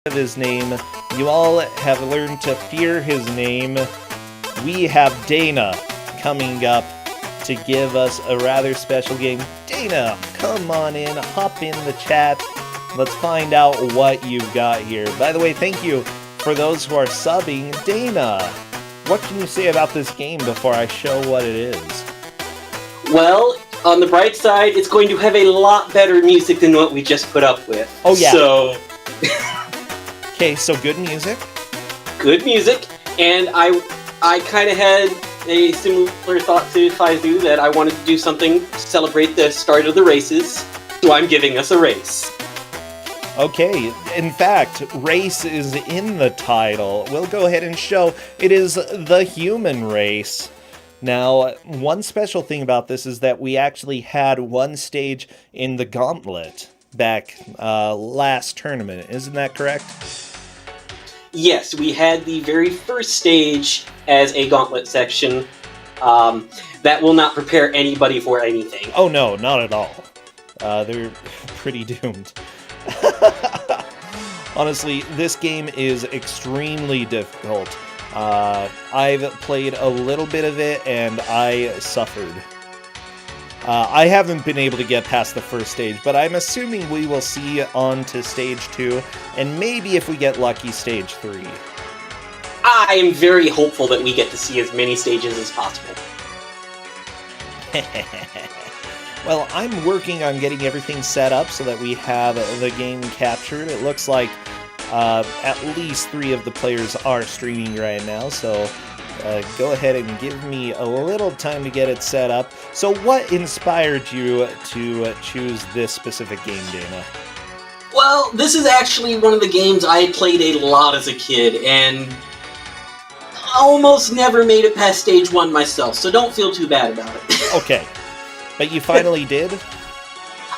of his name. You all have learned to fear his name. We have Dana coming up to give us a rather special game. Dana, come on in, hop in the chat. Let's find out what you've got here. By the way, thank you for those who are subbing. Dana, what can you say about this game before I show what it is? Well, on the bright side, it's going to have a lot better music than what we just put up with. Oh, yeah. So... Okay, so good music. Good music, and I kind of had a similar thought to Faizu that I wanted to do something to celebrate the start of the races, so I'm giving us a race. Okay, in fact, race is in the title. We'll go ahead and show it is the human race. Now, one special thing about this is that we actually had one stage in the gauntlet back last tournament. Isn't that correct? Yes, we had the very first stage as a gauntlet section. That will not prepare anybody for anything. Oh no, not at all. They're pretty doomed. Honestly, this game is extremely difficult. I've played a little bit of it and I suffered. I haven't been able to get past the first stage, but I'm assuming we will see on to stage 2, and maybe if we get lucky, stage 3. I am very hopeful that we get to see as many stages as possible. Well, I'm working on getting everything set up so that we have the game captured. It looks like at least 3 of the players are streaming right now, so go ahead and give me a little time to get it set up. So what inspired you to choose this specific game, Dana? Well, this is actually one of the games I played a lot as a kid, and almost never made it past stage 1 myself, so don't feel too bad about it. Okay. But you finally did?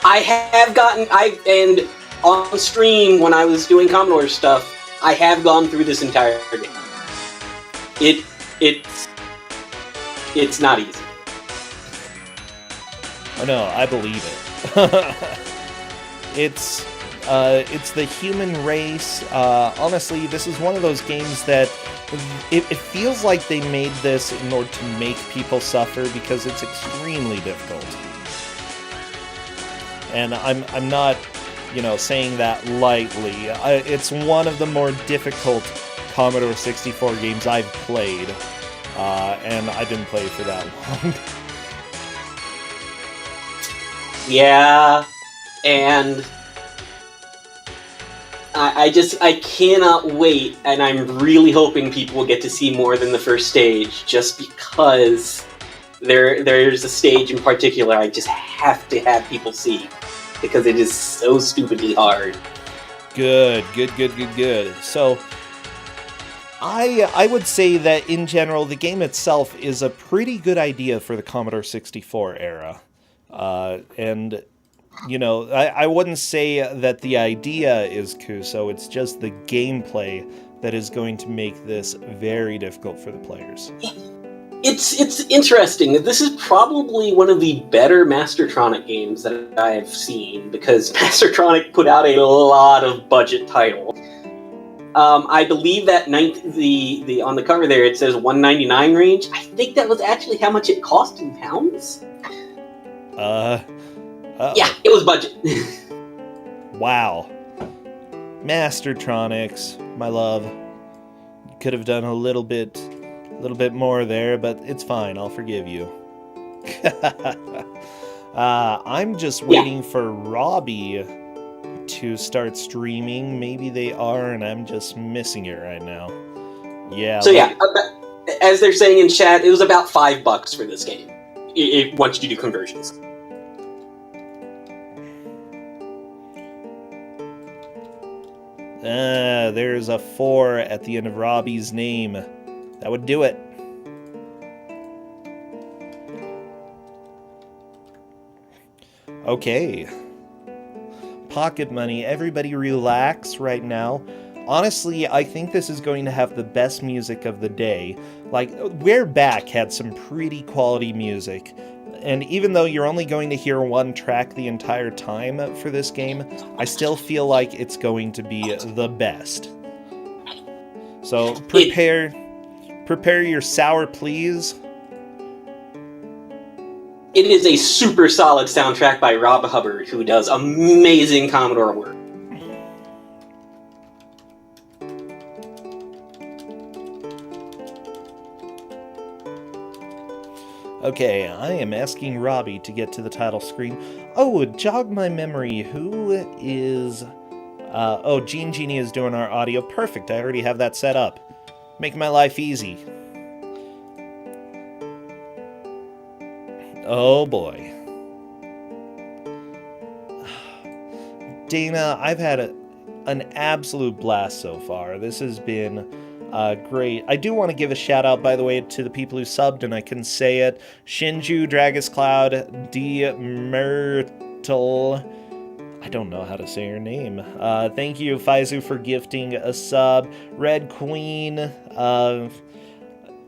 I have gotten... And on stream, when I was doing Commodore stuff, I have gone through this entire game. It's not easy. Oh no, I believe it. It's the human race. Honestly, this is one of those games that it feels like they made this in order to make people suffer because it's extremely difficult. And I'm not, saying that lightly. It's one of the more difficult Commodore 64 games I've played, and I didn't play for that long. Yeah, and I cannot wait, and I'm really hoping people will get to see more than the first stage, just because there's a stage in particular I just have to have people see, because it is so stupidly hard. Good. So, I would say that in general, the game itself is a pretty good idea for the Commodore 64 era. And, I wouldn't say that the idea is Kuso, it's just the gameplay that is going to make this very difficult for the players. It's interesting. This is probably one of the better Mastertronic games that I've seen, because Mastertronic put out a lot of budget titles. I believe that on the cover there it says $199 range. I think that was actually how much it cost in pounds. Yeah, it was budget. Wow. Mastertronics, my love. You could have done a little bit more there, but it's fine. I'll forgive you. I'm just waiting for Robbie to start streaming. Maybe they are, and I'm just missing it right now. Yeah. So yeah, as they're saying in chat, it was about $5 for this game. Once you do conversions. There's a 4 at the end of Robbie's name. That would do it. Okay. Pocket money. Everybody relax right now. Honestly, I think this is going to have the best music of the day. Like, We're Back had some pretty quality music. And even though you're only going to hear one track the entire time for this game, I still feel like it's going to be the best. So prepare your sour please. It is a super solid soundtrack by Rob Hubbard, who does amazing Commodore work. Okay, I am asking Robbie to get to the title screen. Oh, jog my memory. Who is... Gene Genie is doing our audio. Perfect, I already have that set up. Making my life easy. Oh boy. Dana, I've had an absolute blast so far. This has been great. I do want to give a shout out, by the way, to the people who subbed, and I couldn't say it. Shinju, Dragus Cloud, D. Myrtle. I don't know how to say her name. Thank you, Faizu, for gifting a sub. Red Queen,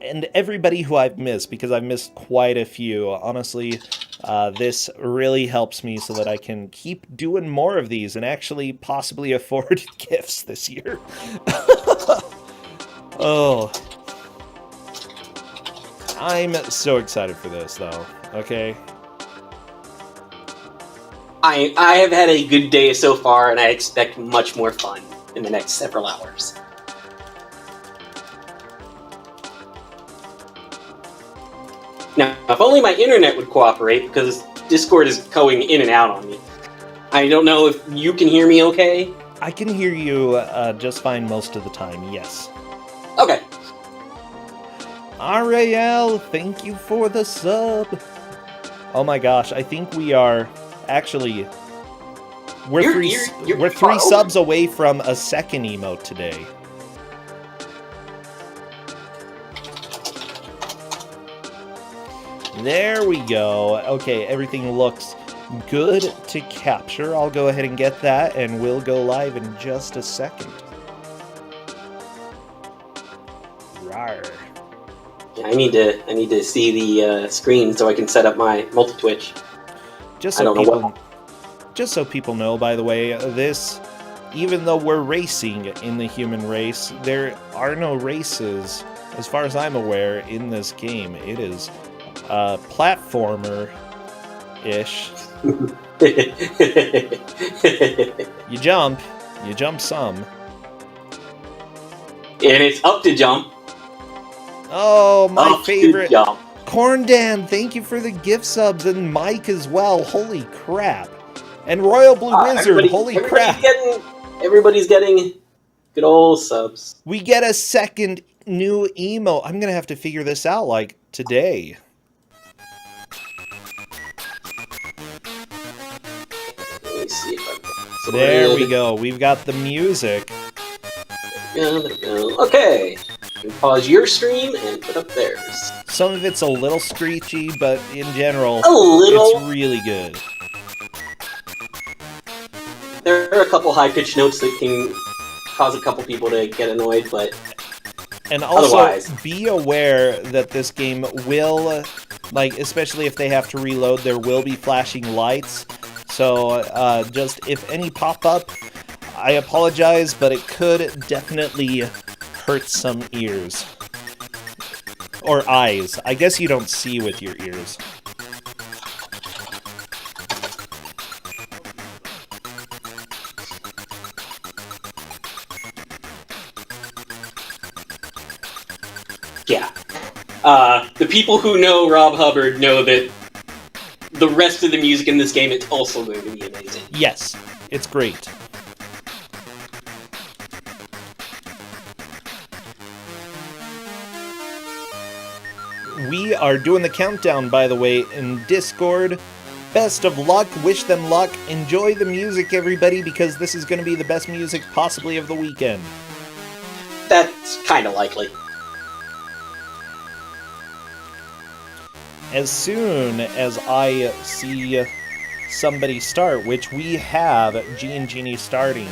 and everybody who I've missed, because I've missed quite a few. Honestly, this really helps me so that I can keep doing more of these and actually possibly afford gifts this year. Oh. I'm so excited for this, though. Okay? I have had a good day so far, and I expect much more fun in the next several hours. Now, if only my internet would cooperate, because Discord is going in and out on me. I don't know if you can hear me okay? I can hear you just fine most of the time, yes. Okay. Ariel, thank you for the sub. Oh my gosh, I think we are... Actually, we're three subs away from a second emote today. There we go. Okay, everything looks good to capture. I'll go ahead and get that, and we'll go live in just a second. Rawr. Yeah, I need to see the screen so I can set up my multi-twitch. Just so people know, by the way, this, even though we're racing in the human race, there are no races, as far as I'm aware, in this game. It is platformer-ish. You jump some. And it's up to jump. Oh, my favorite. Jump. Corndan, thank you for the gift subs, and Mike as well. Holy crap. And Royal Blue Wizard, holy crap. Everybody's getting good old subs. We get a second new emote. I'm going to have to figure this out, like, today. Let me see if I can... There we go. We've got the music. There we go. Okay. You can pause your stream and put up theirs. Some of it's a little screechy, but in general, it's really good. There are a couple high-pitched notes that can cause a couple people to get annoyed, but and also, otherwise, be aware that this game will, like, especially if they have to reload, there will be flashing lights. So, just, if any pop up, I apologize, but it could definitely hurt some ears. Or eyes. I guess you don't see with your ears. yeah. The people who know Rob Hubbard know that the rest of the music in this game is also going to be amazing. Yes, it's great. We are doing the countdown, by the way, in Discord. Best of luck, wish them luck, enjoy the music, everybody, because this is going to be the best music possibly of the weekend. That's kind of likely. As soon as I see somebody start, which we have Gene Genie starting.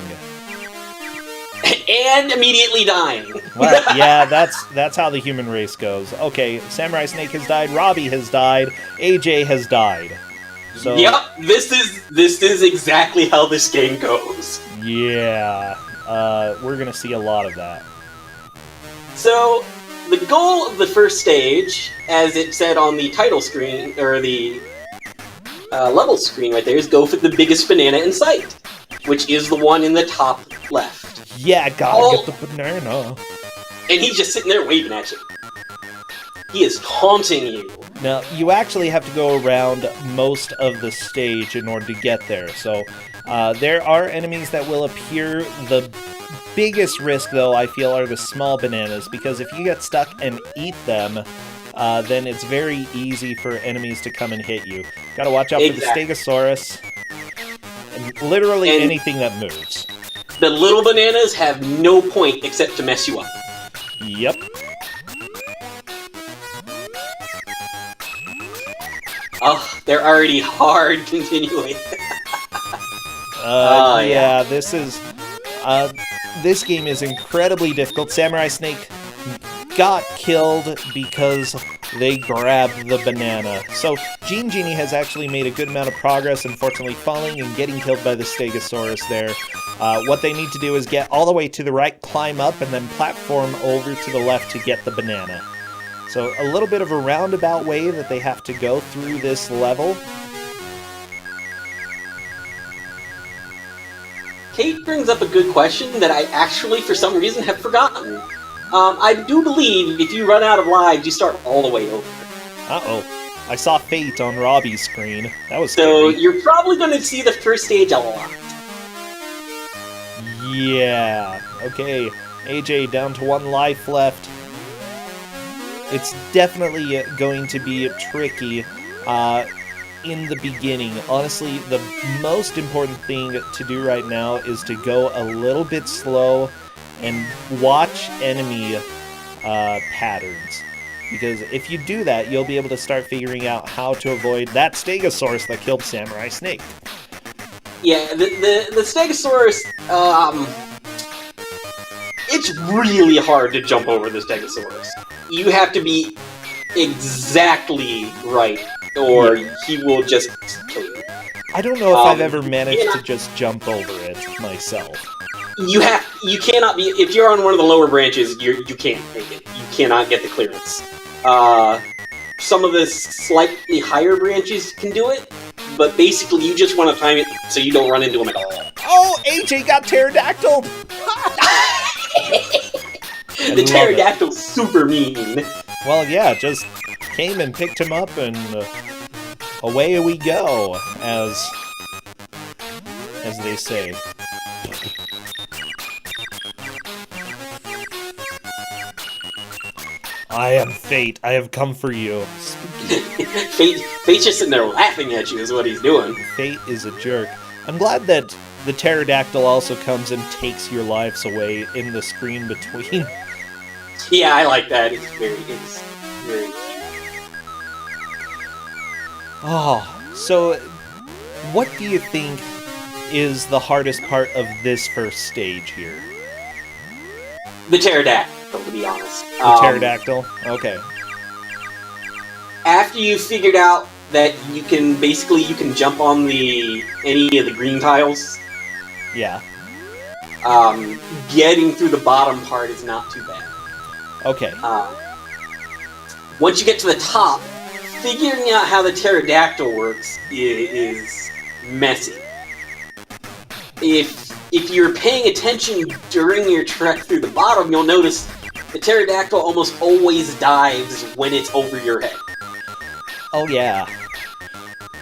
And immediately dying. Well, yeah, that's how the human race goes. Okay, Samurai Snake has died, Robbie has died, AJ has died. So, yep, this is exactly how this game goes. Yeah, we're gonna see a lot of that. So, the goal of the first stage, as it said on the title screen, or the level screen right there, is go for the biggest banana in sight, which is the one in the top left. Yeah, gotta get the banana. And he's just sitting there waving at you. He is taunting you. Now, you actually have to go around most of the stage in order to get there. So, there are enemies that will appear. The biggest risk, though, I feel, are the small bananas, because if you get stuck and eat them, then it's very easy for enemies to come and hit you. Gotta watch out for the Stegosaurus, and literally anything that moves. The little bananas have no point except to mess you up. Yep. Oh, they're already hard continuing. Yeah, this is... this game is incredibly difficult. Samurai Snake got killed because they grabbed the banana. So, Genie has actually made a good amount of progress, unfortunately falling and getting killed by the Stegosaurus there. What they need to do is get all the way to the right, climb up, and then platform over to the left to get the banana. So, a little bit of a roundabout way that they have to go through this level. Kate brings up a good question that I actually, for some reason, have forgotten. I do believe if you run out of lives, you start all the way over. Uh-oh. I saw Fate on Robbie's screen. That was So scary. you're probably going to see the first stage a lot. Yeah. Okay. AJ down to 1 life left. It's definitely going to be tricky in the beginning. Honestly, the most important thing to do right now is to go a little bit slow and watch enemy patterns. Because if you do that, you'll be able to start figuring out how to avoid that Stegosaurus that killed Samurai Snake. Yeah, the Stegosaurus, it's really hard to jump over the Stegosaurus. You have to be exactly right, or he will just kill you. I don't know if I've ever managed to just jump over it myself. You cannot be, if you're on one of the lower branches, you can't make it. You cannot get the clearance. Some of the slightly higher branches can do it, but basically you just want to time it so you don't run into them at all. Oh, AJ got pterodactyl! The pterodactyl's super mean. Well, yeah, just came and picked him up, and away we go, as they say. I am Fate. I have come for you. Fate's just sitting there laughing at you is what he's doing. Fate is a jerk. I'm glad that the pterodactyl also comes and takes your lives away in the screen between. Yeah, I like that. It's very cute. Oh, so what do you think is the hardest part of this first stage here? The pterodactyl, to be honest. The pterodactyl? Okay. After you've figured out that you can jump on any of the green tiles. Yeah. Getting through the bottom part is not too bad. Okay. Once you get to the top, figuring out how the pterodactyl works is messy. If you're paying attention during your trek through the bottom, you'll notice the pterodactyl almost always dives when it's over your head. Oh yeah.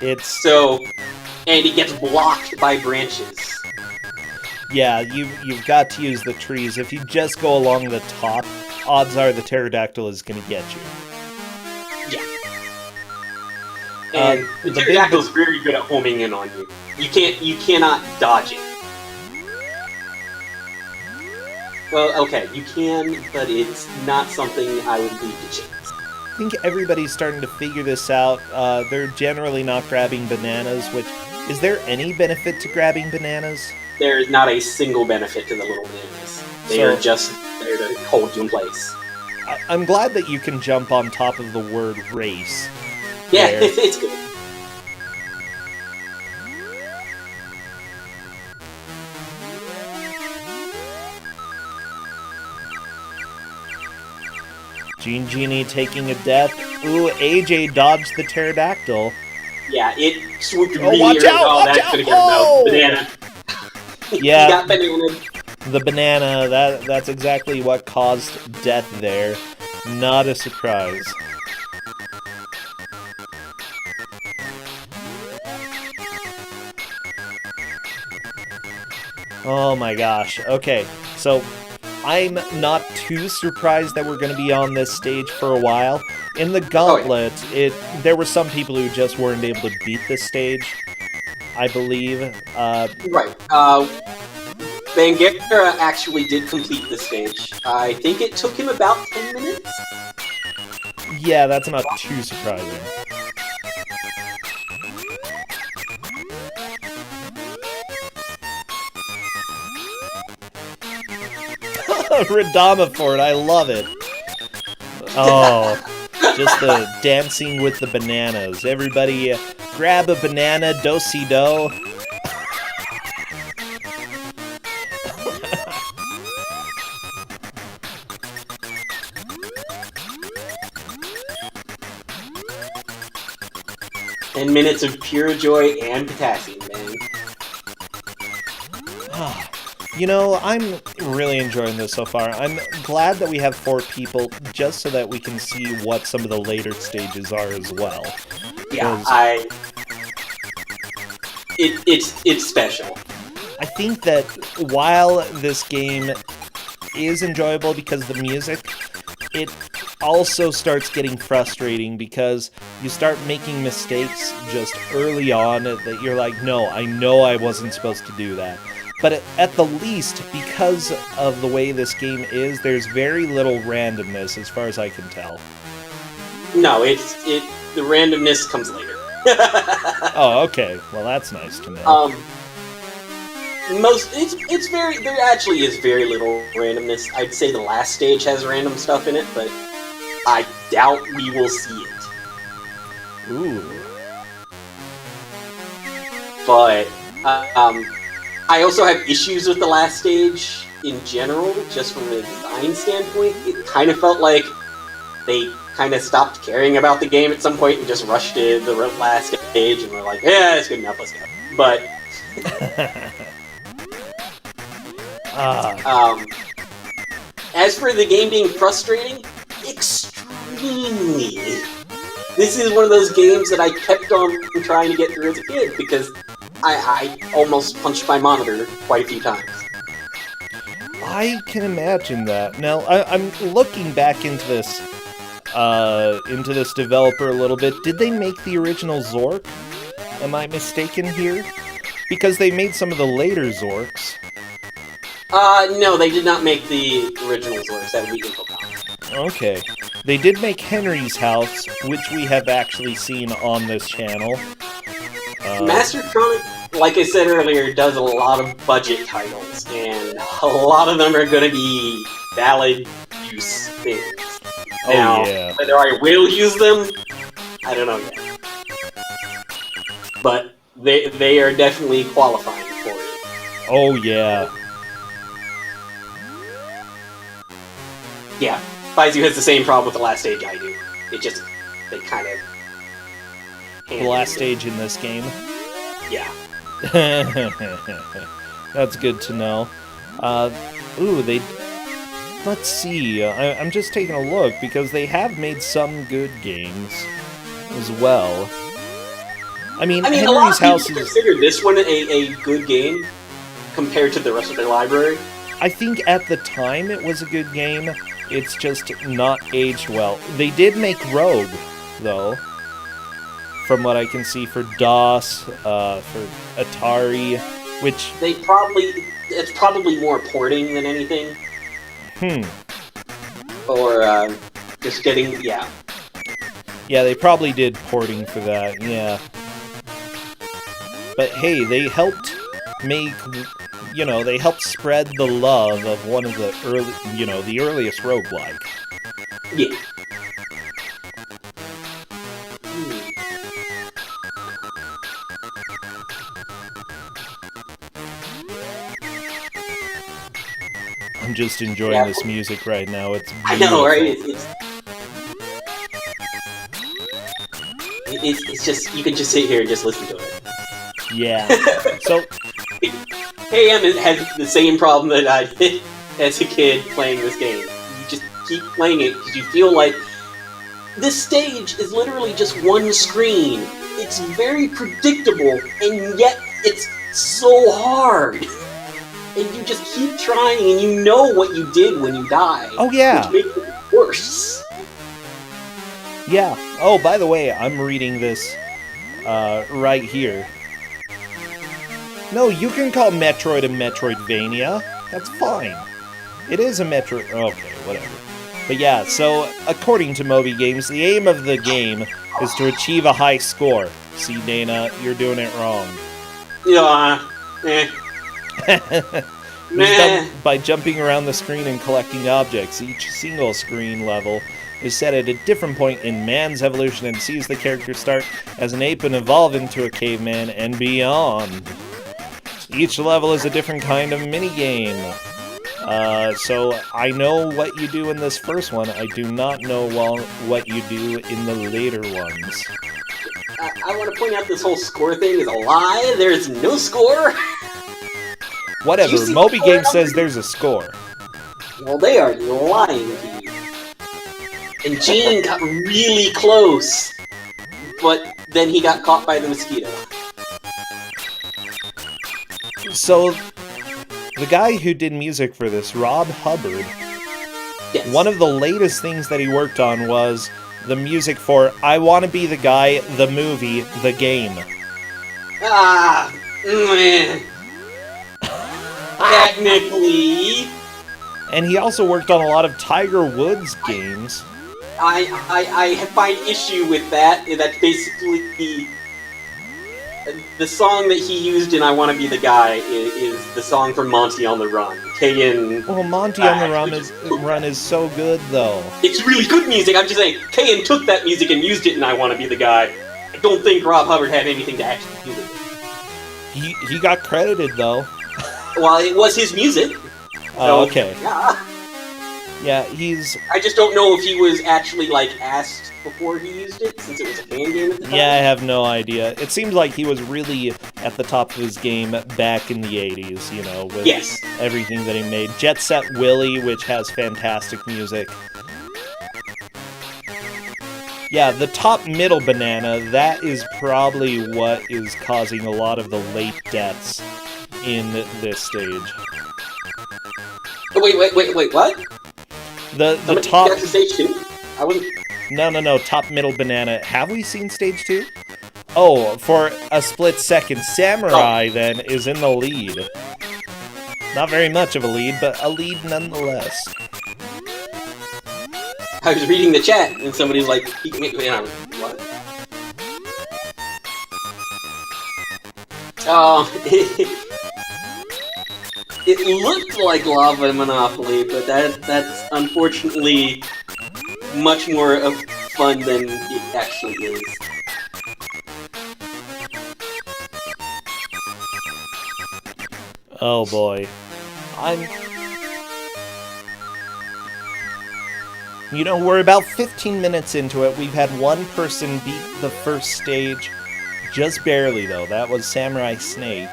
And it gets blocked by branches. Yeah, you've got to use the trees. If you just go along the top, odds are the pterodactyl is going to get you. Yeah. And the pterodactyl's very good at homing in on you. You cannot dodge it. Well, okay, you can, but it's not something I would leave to chance. I think everybody's starting to figure this out. They're generally not grabbing bananas, which... Is there any benefit to grabbing bananas? There is not a single benefit to the little bananas. They are just there to hold you in place. I'm glad that you can jump on top of the word race. Yeah, there. it's good. Genie taking a death. Ooh, AJ dodged the pterodactyl. Yeah, it swooped Oh, really watch early. out, Oh, watch that's out. gonna get Oh! no banana. Yeah. He got banana. The banana, that's exactly what caused death there. Not a surprise. Oh my gosh. Okay, so I'm not too surprised that we're going to be on this stage for a while. In the gauntlet, there were some people who just weren't able to beat this stage, I believe. Right. Banguera actually did complete the stage. I think it took him about 10 minutes. Yeah, that's not too surprising. Radama Fort, I love it. Oh, just the dancing with the bananas. Everybody grab a banana, do-si-do. And minutes of pure joy and potassium, man. You know, I'm really enjoying this so far. I'm glad that we have 4 people, just so that we can see what some of the later stages are as well. Yeah, it's special. I think that while this game is enjoyable because of the music, it also starts getting frustrating because you start making mistakes just early on that you're like, no, I know I wasn't supposed to do that. But at the least, because of the way this game is, there's very little randomness as far as I can tell. No, the randomness comes later. Oh, okay. Well, that's nice to know. There actually is very little randomness. I'd say the last stage has random stuff in it, but I doubt we will see it. Ooh. But, I also have issues with the last stage in general, just from a design standpoint. It kind of felt like they kind of stopped caring about the game at some point and just rushed to the last stage and were like, yeah, it's good enough, let's go. But... as for the game being frustrating, extremely. This is one of those games that I kept on trying to get through as a kid because I almost punched my monitor quite a few times. I can imagine that. Now, I'm looking back into this developer a little bit. Did they make the original Zork? Am I mistaken here? Because they made some of the later Zorks. No, they did not make the original Zorks. That would be Infocom. Okay. They did make Henry's House, which we have actually seen on this channel. Mastertronic, like I said earlier, does a lot of budget titles, and a lot of them are going to be valid use things. Now, yeah. whether I will use them, I don't know yet. But they are definitely qualifying for it. Oh, yeah. Yeah, Baizu has the same problem with the last stage I do. They kind of... The last stage in this game? Yeah. That's good to know. Let's see. I'm just taking a look, because they have made some good games as well. I mean a Henry's lot of House people is... consider this one a good game compared to the rest of their library. I think at the time it was a good game. It's just not aged well. They did make Rogue, though. From what I can see for DOS, for Atari, which... It's probably more porting than anything. Or, just getting... Yeah. Yeah, they probably did porting for that, yeah. But hey, they helped make you know, they helped spread the love of one of the the earliest roguelike. Yeah. I'm just enjoying this music right now. It's beautiful. I know, right? It's just, you can just sit here and just listen to it. Yeah. So, KM has the same problem that I did as a kid playing this game. You just keep playing it because you feel like this stage is literally just one screen. It's very predictable, and yet it's so hard. And you just keep trying, and you know what you did when you die. oh yeah. Which makes it worse. Yeah. Oh, by the way, I'm reading this right here. No, you can call Metroid a Metroidvania. That's fine. It is a Metroid... Okay, whatever. But yeah, so according to Moby Games, the aim of the game is to achieve a high score. See, Dana, you're doing it wrong. It was done by jumping around the screen and collecting objects. Each single screen level is set at a different point in man's evolution and sees the character start as an ape and evolve into a caveman and beyond. Each level is a different kind of minigame. So I know what you do in this first one. I do not know what you do in the later ones. I want to point out this whole score thing is a lie. There's no score. Whatever. Moby Games says there's a score. Well, they are lying to you. And Gene got really close, but then he got caught by the mosquito. So, the guy who did music for this, Rob Hubbard, Yes. one of the latest things that he worked on was the music for I Wanna Be the Guy, the movie, the game. Man. Technically, And he also worked on a lot of Tiger Woods games. I find issue with that. That's basically the song that he used in "I Want to Be the Guy" is the song from Monty on the Run. Kayan. Well, Monty on the Run is so good, though. It's really good music. I'm just saying, Kayan took that music and used it in "I Want to Be the Guy." I don't think Rob Hubbard had anything to actually do with it. He got credited, though. Well, it was his music. Oh, okay. Yeah. Yeah, he's... I just don't know if he was actually, like, asked before he used it, since it was a fan game at the time. Yeah, I have no idea. It seems like he was really at the top of his game back in the 80s, you know, with everything that he made. Jet Set Willy, which has fantastic music. Yeah, the top middle banana, that is probably what is causing a lot of the late deaths in this stage. Wait, what? The top... That's stage 2? I wasn't... No, top middle banana. Have we seen stage 2? Oh, for a split second, Samurai, then, is in the lead. Not very much of a lead, but a lead nonetheless. I was reading the chat, and somebody's like, and I was, what? Oh, it looked like Lava Monopoly, but that's unfortunately much more of fun than it actually is. Oh boy. You know, we're about 15 minutes into it. We've had one person beat the first stage. Just barely, though. That was Samurai Snake.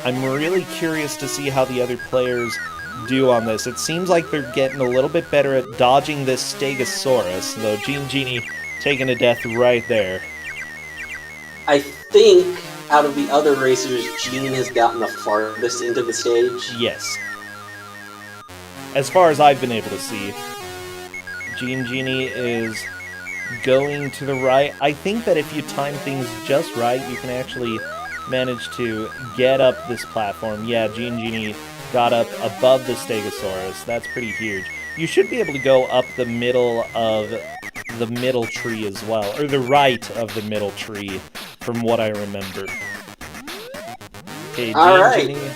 I'm really curious to see how the other players do on this. It seems like they're getting a little bit better at dodging this Stegosaurus, though Genie taking a death right there. I think out of the other racers, Gene has gotten the farthest into the stage. Yes. As far as I've been able to see, Genie is going to the right. I think that if you time things just right, you can actually manage to get up this platform. Yeah, Genie got up above the Stegosaurus. That's pretty huge. You should be able to go up the middle of the middle tree as well, or the right of the middle tree, from what I remember. Okay, All right. Genie.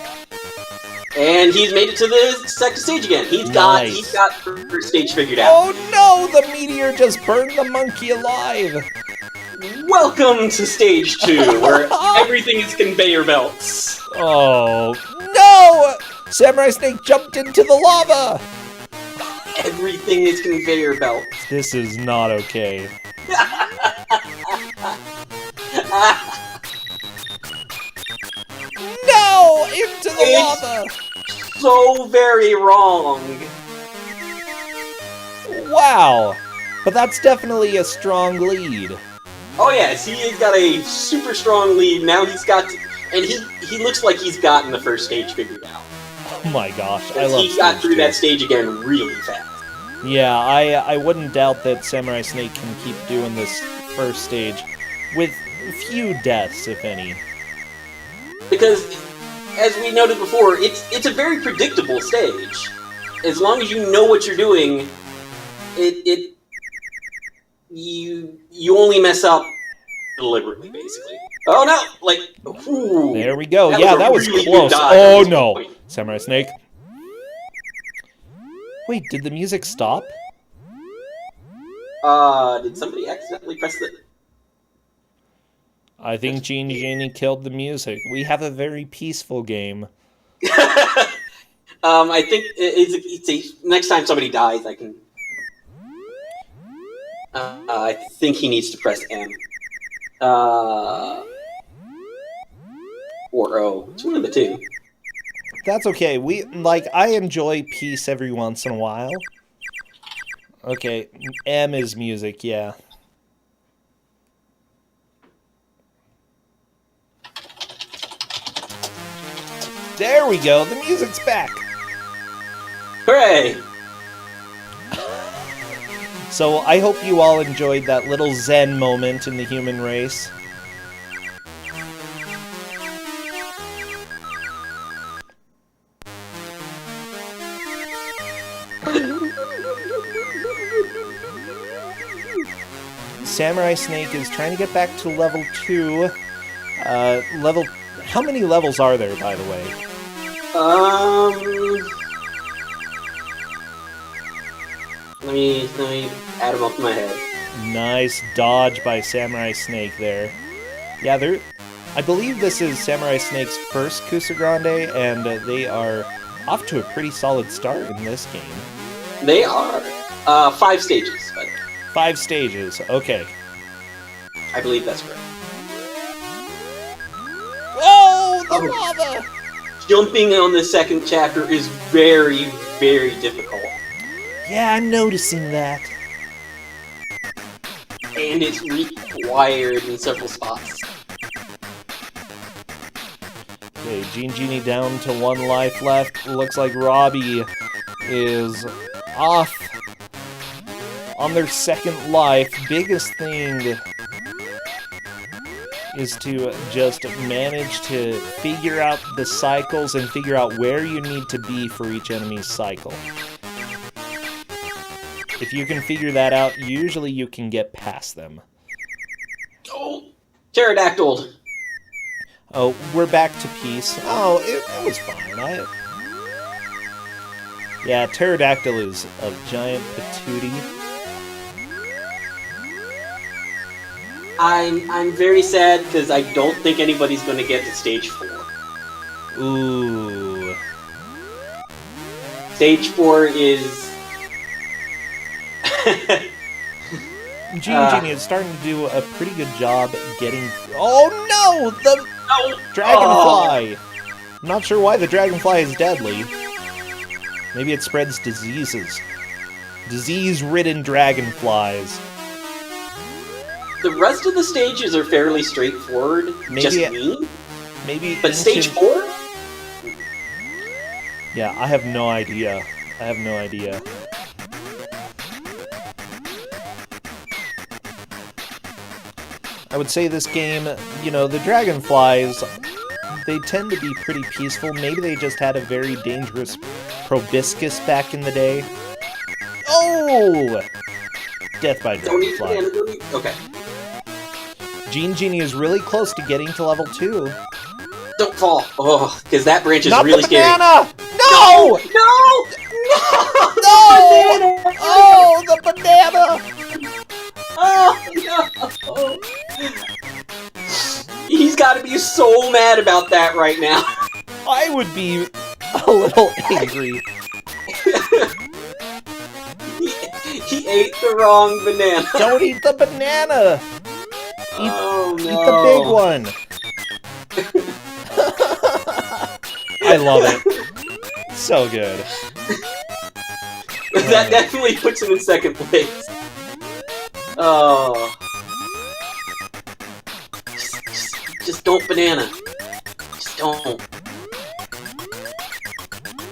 And he's made it to the second stage again. He's got first stage figured out. Oh no! The meteor just burned the monkey alive! Welcome to stage 2, where everything is conveyor belts. Oh no! Samurai Snake jumped into the lava! Everything is conveyor belts. This is not okay. No! Into the lava! So very wrong. Wow! But that's definitely a strong lead. Oh yes, he has got a super strong lead. Now he's got, and he looks like he's gotten the first stage figured out. Oh my gosh, I love He got through that stage again really fast. Yeah, I wouldn't doubt that Samurai Snake can keep doing this first stage with few deaths, if any. Because, as we noted before, it's a very predictable stage. As long as you know what you're doing, you only mess up deliberately, basically. Oh no! Like, ooh. There we go. That yeah, was that was really close. good dive Oh at this no! point. Samurai Snake. Wait, did the music stop? Did somebody accidentally press the... I think Genie killed the music. We have a very peaceful game. I think next time somebody dies, I can... I think he needs to press M. Or O. It's one of the two. That's okay. I enjoy peace every once in a while. Okay, M is music, yeah. There we go, the music's back! Hooray! So I hope you all enjoyed that little zen moment in the human race. Samurai Snake is trying to get back to level 2. How many levels are there, by the way? Let me add them up in my head. Nice dodge by Samurai Snake there. Yeah, I believe this is Samurai Snake's first Kusogr4nde, and they are off to a pretty solid start in this game. They are 5 stages, by the way. 5 stages, okay. I believe that's correct. Oh, the lava! Jumping on the second chapter is very, very difficult. Yeah, I'm noticing that. And it's required in several spots. Okay, Genie down to 1 life left. Looks like Robbie is off on their second life. Biggest thing is to just manage to figure out the cycles and figure out where you need to be for each enemy's cycle. If you can figure that out, usually you can get past them. Oh, pterodactyl. Oh, we're back to peace. Oh, it was fine. Yeah, pterodactyl is a giant patootie. I'm very sad because I don't think anybody's going to get to stage 4. Ooh. Stage 4 is... Genie is starting to do a pretty good job getting... Oh no! The dragonfly! I'm not sure why the dragonfly is deadly. Maybe it spreads diseases. Disease-ridden dragonflies. The rest of the stages are fairly straightforward. Maybe But stage 4? Yeah, I have no idea. I would say this game, the dragonflies, they tend to be pretty peaceful. Maybe they just had a very dangerous proboscis back in the day. Oh! Death by dragonfly. Okay. Genie is really close to getting to level 2. Don't fall. Oh, because that branch is Not really the scary. banana! No! No! No! Banana! Oh, the banana! Oh, no! He's got to be so mad about that right now. I would be a little angry. He ate the wrong banana. Don't eat the banana! Eat, Oh, no. eat the big one! I love it. So good. That definitely puts him in second place. Oh. Just don't banana. Just don't.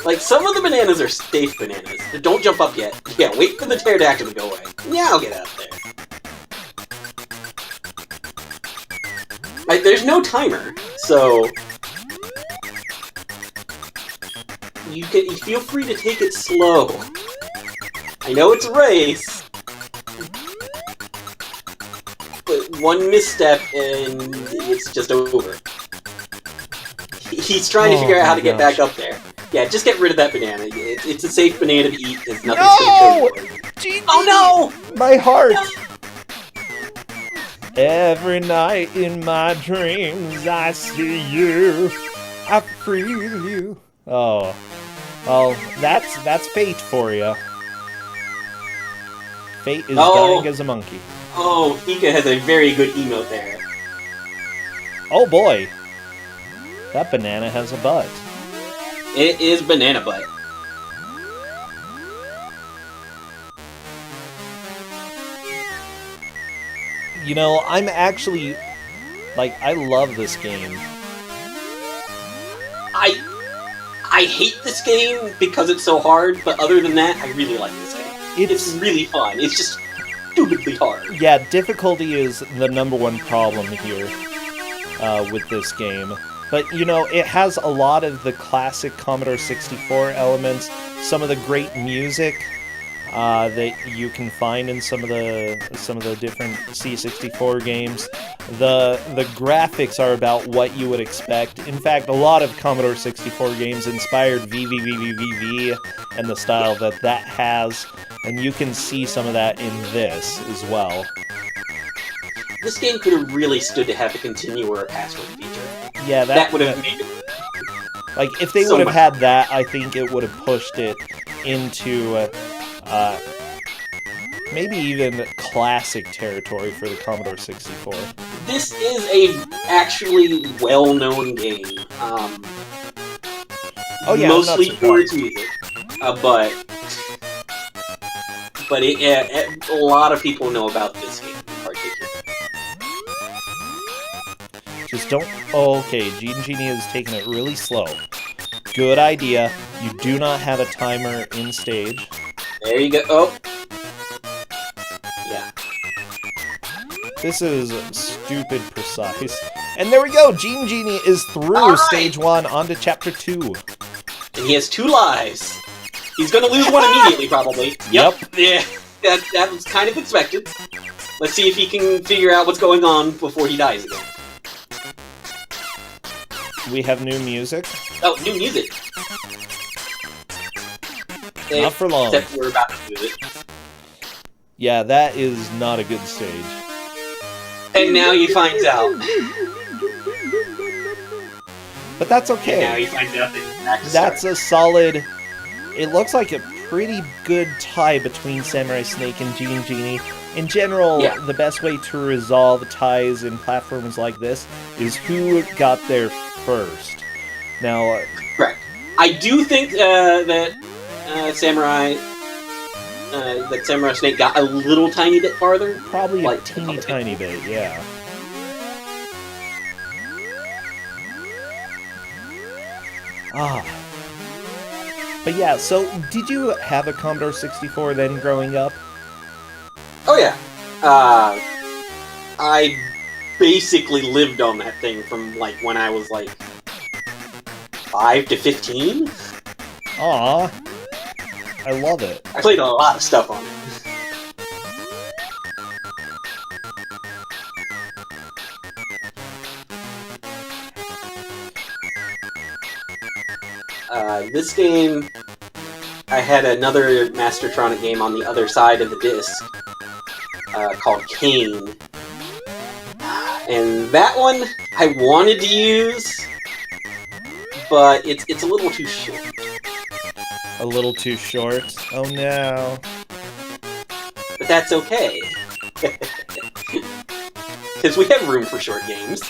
Like, some of the bananas are safe bananas. Don't jump up yet. Yeah, wait for the pterodactyl to go away. Yeah, I'll get out there. There's no timer, so you feel free to take it slow. I know it's a race, but one misstep and it's just over. He's trying to figure out how to get back up there. Yeah, just get rid of that banana. It's a safe banana to eat. There's nothing No! going to you. Oh no! My heart! No! Every night in my dreams I see you, I feel you. Oh, well, that's fate for you. Fate is dying as a monkey. Oh, Ika has a very good emote there. Oh boy, that banana has a butt. It is banana butt. You know, I'm actually, like, I love this game. I hate this game because it's so hard, but other than that, I really like this game. It's really fun. It's just stupidly hard. Yeah, difficulty is the #1 problem here with this game. But, you know, it has a lot of the classic Commodore 64 elements, some of the great music that you can find in some of the different C64 games. The graphics are about what you would expect. In fact, a lot of Commodore 64 games inspired VVVVVV and the style that has, and you can see some of that in this as well. This game could have really stood to have a continue or a password feature. Yeah, that would have made it. Like, if they would have had that, I think it would have pushed it into maybe even classic territory for the Commodore 64. This is a actually well-known game. Oh yeah, mostly for its music, but a lot of people know about this game in particular. Just don't. Oh, okay, Genie is taking it really slow. Good idea. You do not have a timer in stage. There you go. Oh. Yeah. This is stupid precise. And there we go! Genie is through stage 1 onto chapter 2. And he has 2 lives. He's gonna lose one immediately, probably. Yep. Yeah. That was kind of expected. Let's see if he can figure out what's going on before he dies again. We have new music. Oh, new music. Not for long. Except we're about to lose it. Yeah, that is not a good stage. And now he finds out. But that's okay. And now he finds out that that's a solid... It looks like a pretty good tie between Samurai Snake and Genie. In general, the best way to resolve ties in platforms like this is who got there first. Now... Correct. I do think that Samurai Snake got a little tiny bit farther. Probably like, a teeny tiny bit, yeah. But yeah, so did you have a Commodore 64 then growing up? Oh yeah. I basically lived on that thing from like when I was like 5 to 15. Aw. I love it. I played a lot of stuff on it. This game, I had another Mastertronic game on the other side of the disc called Kane. And that one I wanted to use, but it's a little too short. A little too short? Oh no. But that's okay. Because we have room for short games.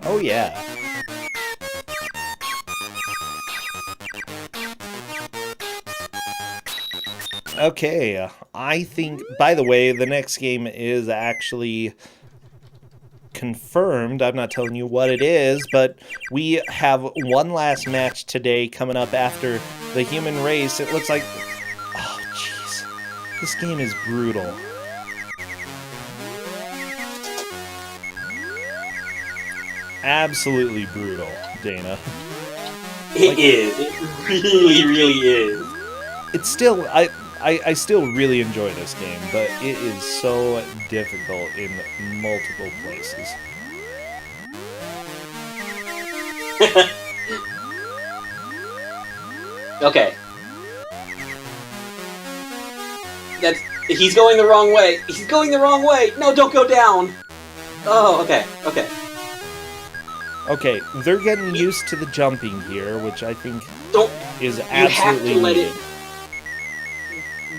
Oh yeah. Okay, I think, by the way, the next game is actually confirmed. I'm not telling you what it is, but we have one last match today coming up after the human race. It looks like... Oh, jeez. This game is brutal. Absolutely brutal, Dana. It is. It really, really is. It's still... I still really enjoy this game, but it is so difficult in multiple places. Okay. He's going the wrong way. He's going the wrong way. No, don't go down. Oh, okay. Okay. Okay, they're getting used to the jumping here, which I think is absolutely you have to let needed.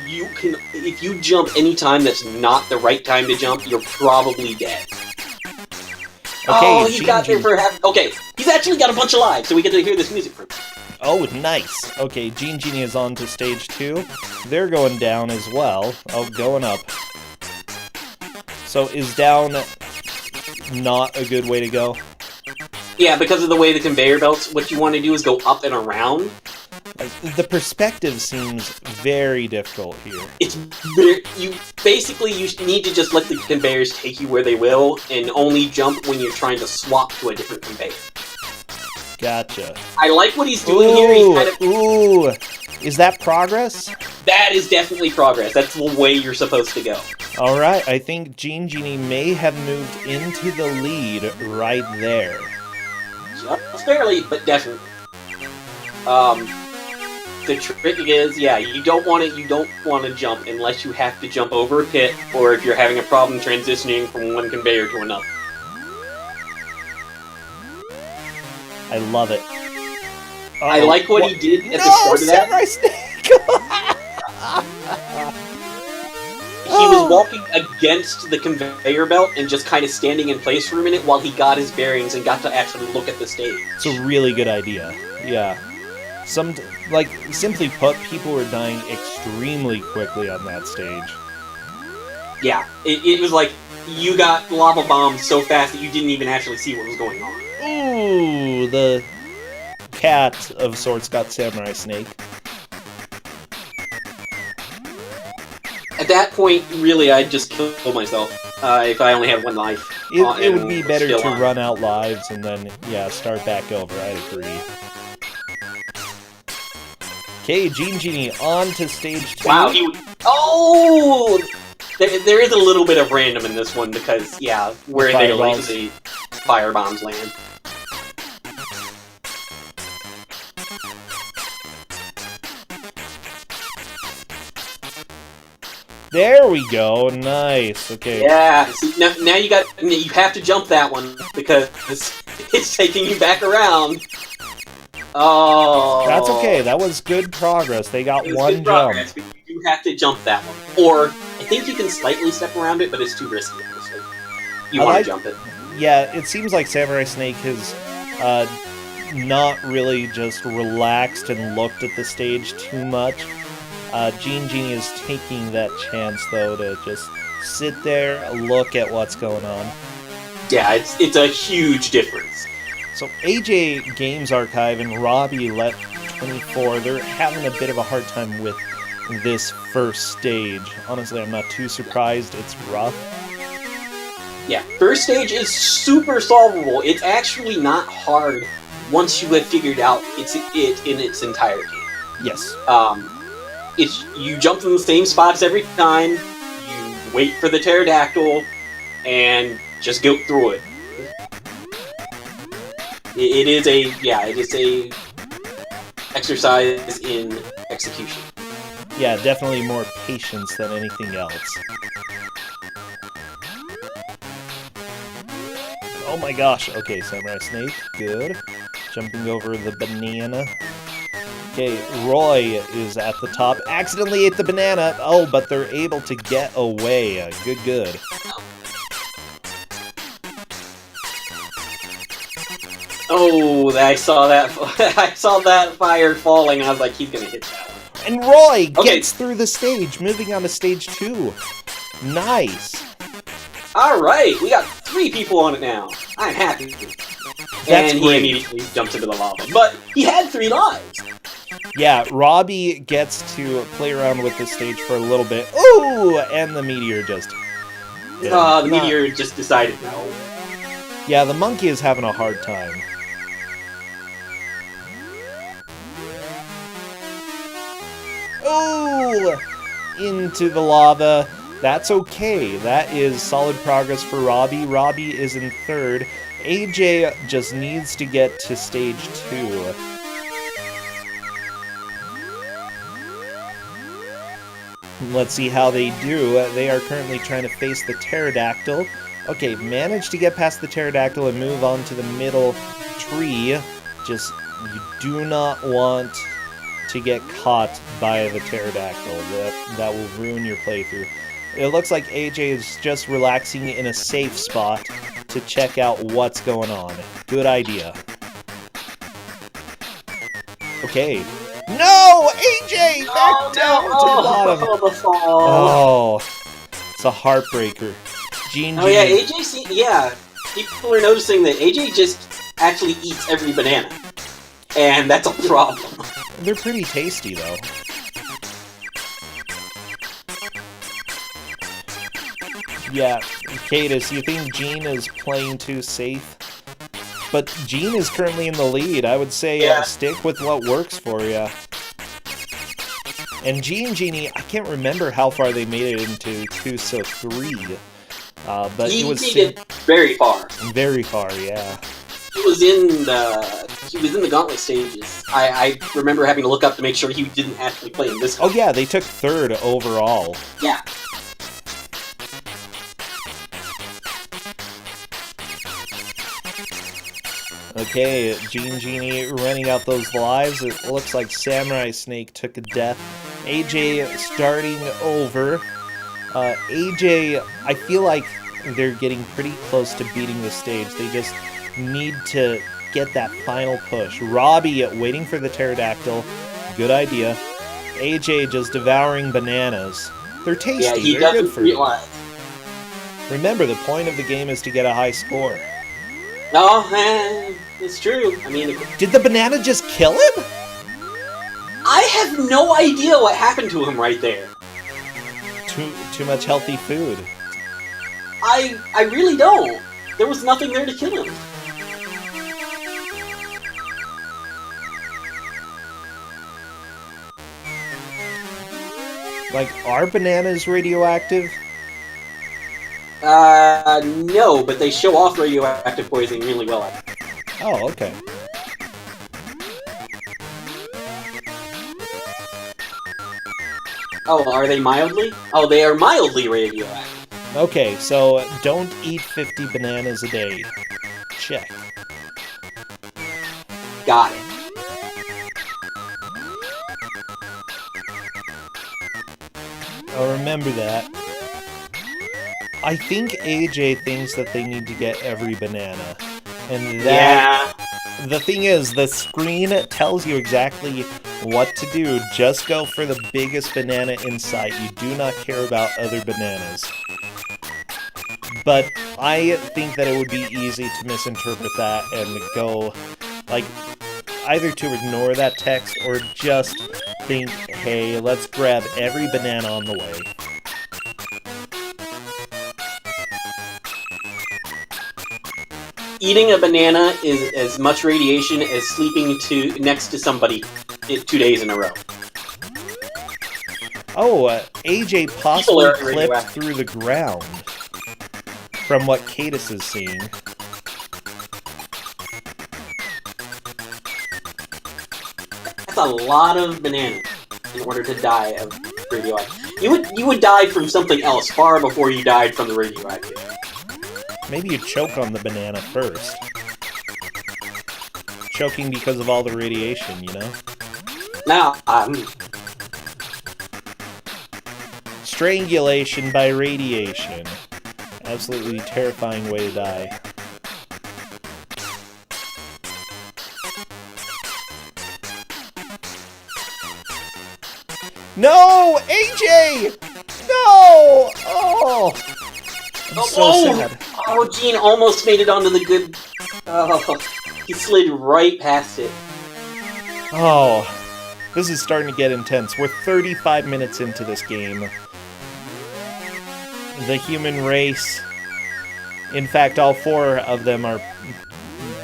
You can, if you jump any time that's not the right time to jump, you're probably dead. Okay, oh, he got there for half. Okay, he's actually got a bunch of lives, so we get to hear this music from him. Oh, nice. Okay, Gene Genie is on to stage 2. They're going down as well. Oh, going up. So is down not a good way to go? Yeah, because of the way the conveyor belts, what you want to do is go up and around. The perspective seems very difficult here. It's very, you need to just let the conveyors take you where they will, and only jump when you're trying to swap to a different conveyor. Gotcha. I like what he's doing here. He's kind of, ooh, is that progress? That is definitely progress. That's the way you're supposed to go. All right, I think Gene Genie may have moved into the lead right there. Just barely, but definitely. The trick is, yeah, you don't want to jump unless you have to jump over a pit, or if you're having a problem transitioning from one conveyor to another. I love it. I like what he did at the start of that. Samurai Snake! He was walking against the conveyor belt and just kind of standing in place for a minute while he got his bearings and got to actually look at the stage. It's a really good idea. Yeah. Simply put, people were dying extremely quickly on that stage. Yeah, it was like you got lava bombed so fast that you didn't even actually see what was going on. Ooh, the cat of sorts got Samurai Snake. At that point, really, I'd just kill myself if I only had one life. It would be better to run out lives and then, yeah, start back over. I'd agree. Okay, Gene Genie on to stage 2. Wow, oh! There is a little bit of random in this one because, yeah, where they like the firebombs land. There we go. Nice. Okay. Yeah. See, now you have to jump that one because it's taking you back around. Oh. That's okay. That was good progress. They got one jump. Progress, but you have to jump that one. Or I think you can slightly step around it, but it's too risky. Honestly. You want to jump it. Yeah. It seems like Samurai Snake has not really just relaxed and looked at the stage too much. Gene Genie is taking that chance, though, to just sit there, look at what's going on. Yeah, it's a huge difference. So AJ Games Archive and Robbie Let 24, they're having a bit of a hard time with this first stage. Honestly, I'm not too surprised. It's rough. Yeah, first stage is super solvable. It's actually not hard once you have figured out it in its entirety. Yes. You jump in the same spots every time, you wait for the pterodactyl, and just go through it. It is a exercise in execution. Yeah, definitely more patience than anything else. Oh my gosh. Okay, Samurai Snake. Good. Jumping over the banana. Okay, Roy is at the top. Accidentally ate the banana. Oh, but they're able to get away. Good, good. Oh, I saw that. I saw that fire falling. I was like, he's gonna hit that one. And Roy gets through the stage, moving on to stage 2. Nice. All right, we got 3 people on it now. I'm happy. That's and great. He immediately jumps into the lava, but he had 3 lives. Yeah, Robbie gets to play around with the stage for a little bit. Ooh, and the meteor just... The meteor just decided no. Yeah, the monkey is having a hard time. Oh! Into the lava. That's okay. That is solid progress for Robbie. Robbie is in 3rd. AJ just needs to get to stage 2. Let's see how they do. They are currently trying to face the pterodactyl. Okay, managed to get past the pterodactyl and move on to the middle tree. Just, you do not want to get caught by the pterodactyl. That will ruin your playthrough. It looks like AJ is just relaxing in a safe spot to check out what's going on. Good idea. Okay. No! AJ! Back down to the bottom! Oh, the fall. Oh, it's a heartbreaker. Gene. Oh yeah, AJ. Yeah, people are noticing that AJ just actually eats every banana, and that's a problem. They're pretty tasty, though. Yeah, Cadus, you think Gene is playing too safe? But Gene is currently in the lead. I would say stick with what works for you. And Genie, I can't remember how far they made it into Kusogr4nde. But he it was made it very far. Very far, yeah. He was in the gauntlet stages. I remember having to look up to make sure he didn't actually play in this one. Oh yeah, they took 3rd overall. Yeah. Okay, Genie running out those lives. It looks like Samurai Snake took a death. AJ starting over. AJ, I feel like they're getting pretty close to beating the stage. They just need to get that final push. Robbie waiting for the pterodactyl. Good idea. AJ just devouring bananas. They're tasty. Yeah, he They're good doesn't for you. realize. Remember, the point of the game is to get a high score. No, it's true. I mean, Did the banana just kill him? I have no idea what happened to him right there. Too much healthy food. I really don't. There was nothing there to kill him. Like, are bananas radioactive? No, but they show off radioactive poisoning really well. Oh, okay. Oh, are they mildly? Oh, they are mildly radioactive. Okay, so don't eat 50 bananas a day. Check. Got it. I'll remember that. I think AJ thinks that they need to get every banana. And that... Yeah. The thing is, the screen tells you exactly what to do. Just go for the biggest banana in sight. You do not care about other bananas. But I think that it would be easy to misinterpret that and go, like, either to ignore that text or just think, hey, let's grab every banana on the way. Eating a banana is as much radiation as sleeping next to somebody 2 days in a row. Oh, AJ possibly are clipped radioactive. through the ground, from what Cadus is seeing. That's a lot of bananas in order to die of radioactive. You would die from something else far before you died from the radioactive. Maybe you choke on the banana first. Choking because of all the radiation, you know? Now, Strangulation by radiation. Absolutely terrifying way to die. No! AJ! No! Oh! I'm so sad. Oh, Gene almost made it onto the good... Oh, he slid right past it. Oh, this is starting to get intense. We're 35 minutes into this game. The human race... In fact, all 4 of them are,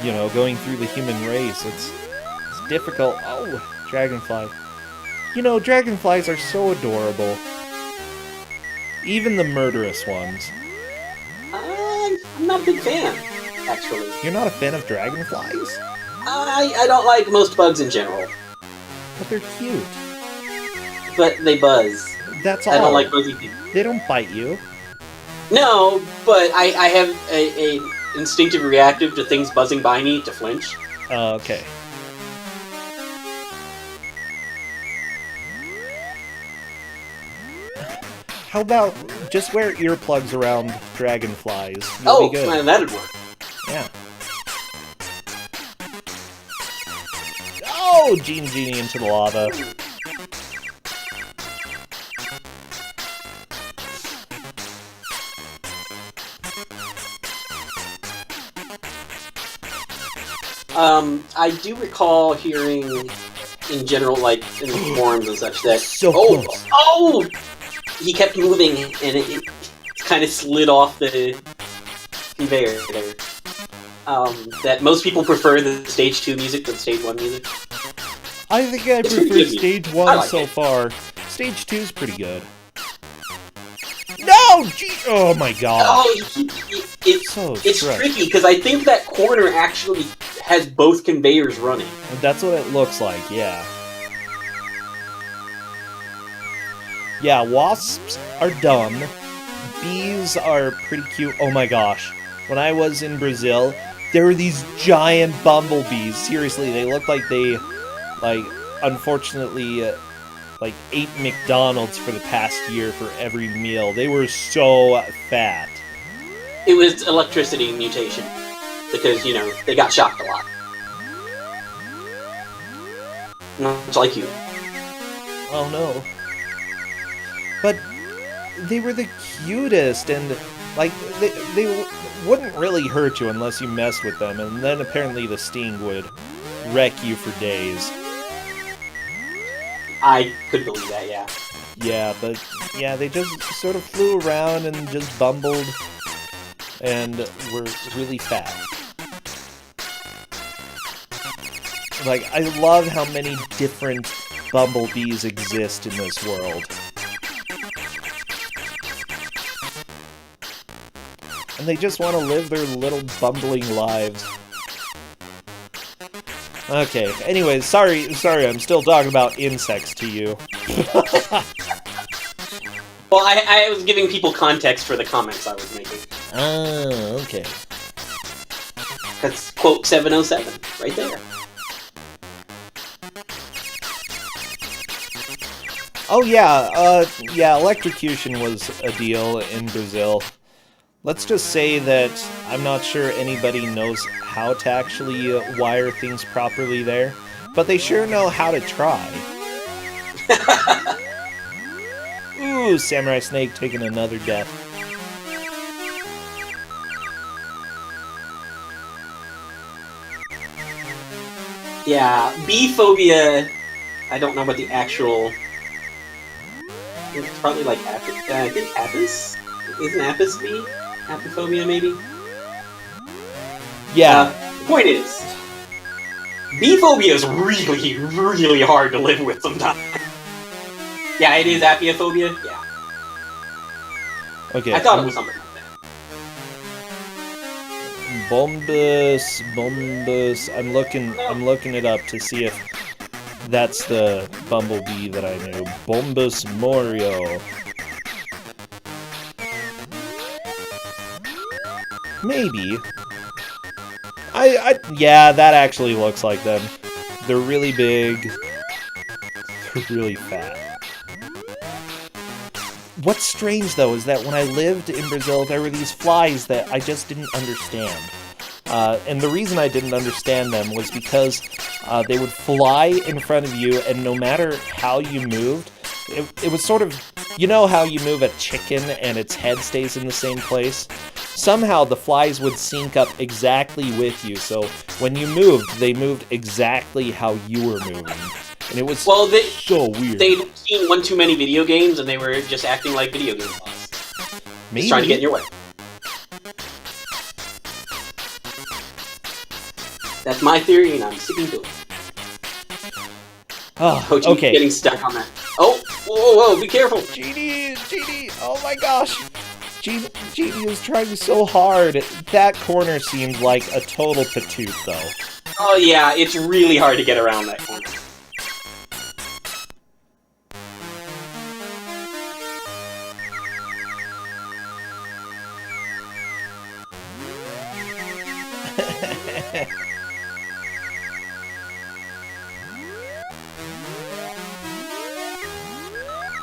you know, going through the human race. It's difficult. Oh, dragonfly. You know, dragonflies are so adorable. Even the murderous ones. I'm not a big fan, actually. You're not a fan of dragonflies? I don't like most bugs in general. But they're cute. But they buzz. That's all. I don't like buzzy people. They don't bite you. No, but I have a instinctive reactive to things buzzing by me to flinch. Oh, okay. How about just wear earplugs around dragonflies? You'll be good. Man, that'd work. Yeah. Oh, Genie into the lava. I do recall hearing, in general, like, in the forums and such, that... So close. Oh! He kept moving, and it kind of slid off the conveyor there. That most people prefer the Stage 2 music to the Stage 1 music. I think I It's prefer pretty good. Stage I 1 like so it. far. Stage 2's pretty good. No! Oh my god. Oh, it's So it's stressed. tricky, because I think that corner actually has both conveyors running. That's what it looks like, yeah. Yeah, wasps are dumb. Bees are pretty cute. Oh my gosh. When I was in Brazil, there were these giant bumblebees. Seriously, they looked like they, unfortunately, ate McDonald's for the past year for every meal. They were so fat. It was electricity mutation, because, you know, they got shocked a lot. Much like you. Oh no. But they were the cutest, and they wouldn't really hurt you unless you messed with them, and then apparently the sting would wreck you for days. I could believe that, yeah. Yeah, but yeah, they just sort of flew around and just bumbled and were really fat. Like, I love how many different bumblebees exist in this world. And they just want to live their little bumbling lives. Okay, anyways, sorry, I'm still talking about insects to you. Well, I was giving people context for the comments I was making. Oh, okay. That's quote 707, right there. Oh yeah, yeah, electrocution was a deal in Brazil. Let's just say that I'm not sure anybody knows how to actually wire things properly there, but they sure know how to try. Ooh, Samurai Snake taking another death. Yeah, bee phobia. I don't know what the actual. It's probably like I think apis. Isn't apis bee? Apiphobia, maybe. Yeah. The point is, bee phobia is really, really hard to live with sometimes. Yeah, it is apiophobia. Yeah. Okay. I thought it was something like that. Bombus. I'm looking it up to see if That's the Bumblebee that I knew. Bombus Morio. Maybe. Yeah, that actually looks like them. They're really big. They're really fat. What's strange, though, is that when I lived in Brazil, there were these flies that I just didn't understand. And the reason I didn't understand them was because they would fly in front of you, and no matter how you moved, it was sort of... You know how you move a chicken and its head stays in the same place? Somehow the flies would sync up exactly with you, so when you moved, they moved exactly how you were moving. And it was so weird. They'd seen one too many video games, and they were just acting like video game flies. Maybe. Just trying to get in your way. That's my theory, and I'm sticking to it. Oh, Coach, okay. Getting stuck on that. Oh, whoa, be careful. Genie, oh my gosh. Genie is trying so hard. That corner seemed like a total patoot, though. Oh yeah, it's really hard to get around that corner.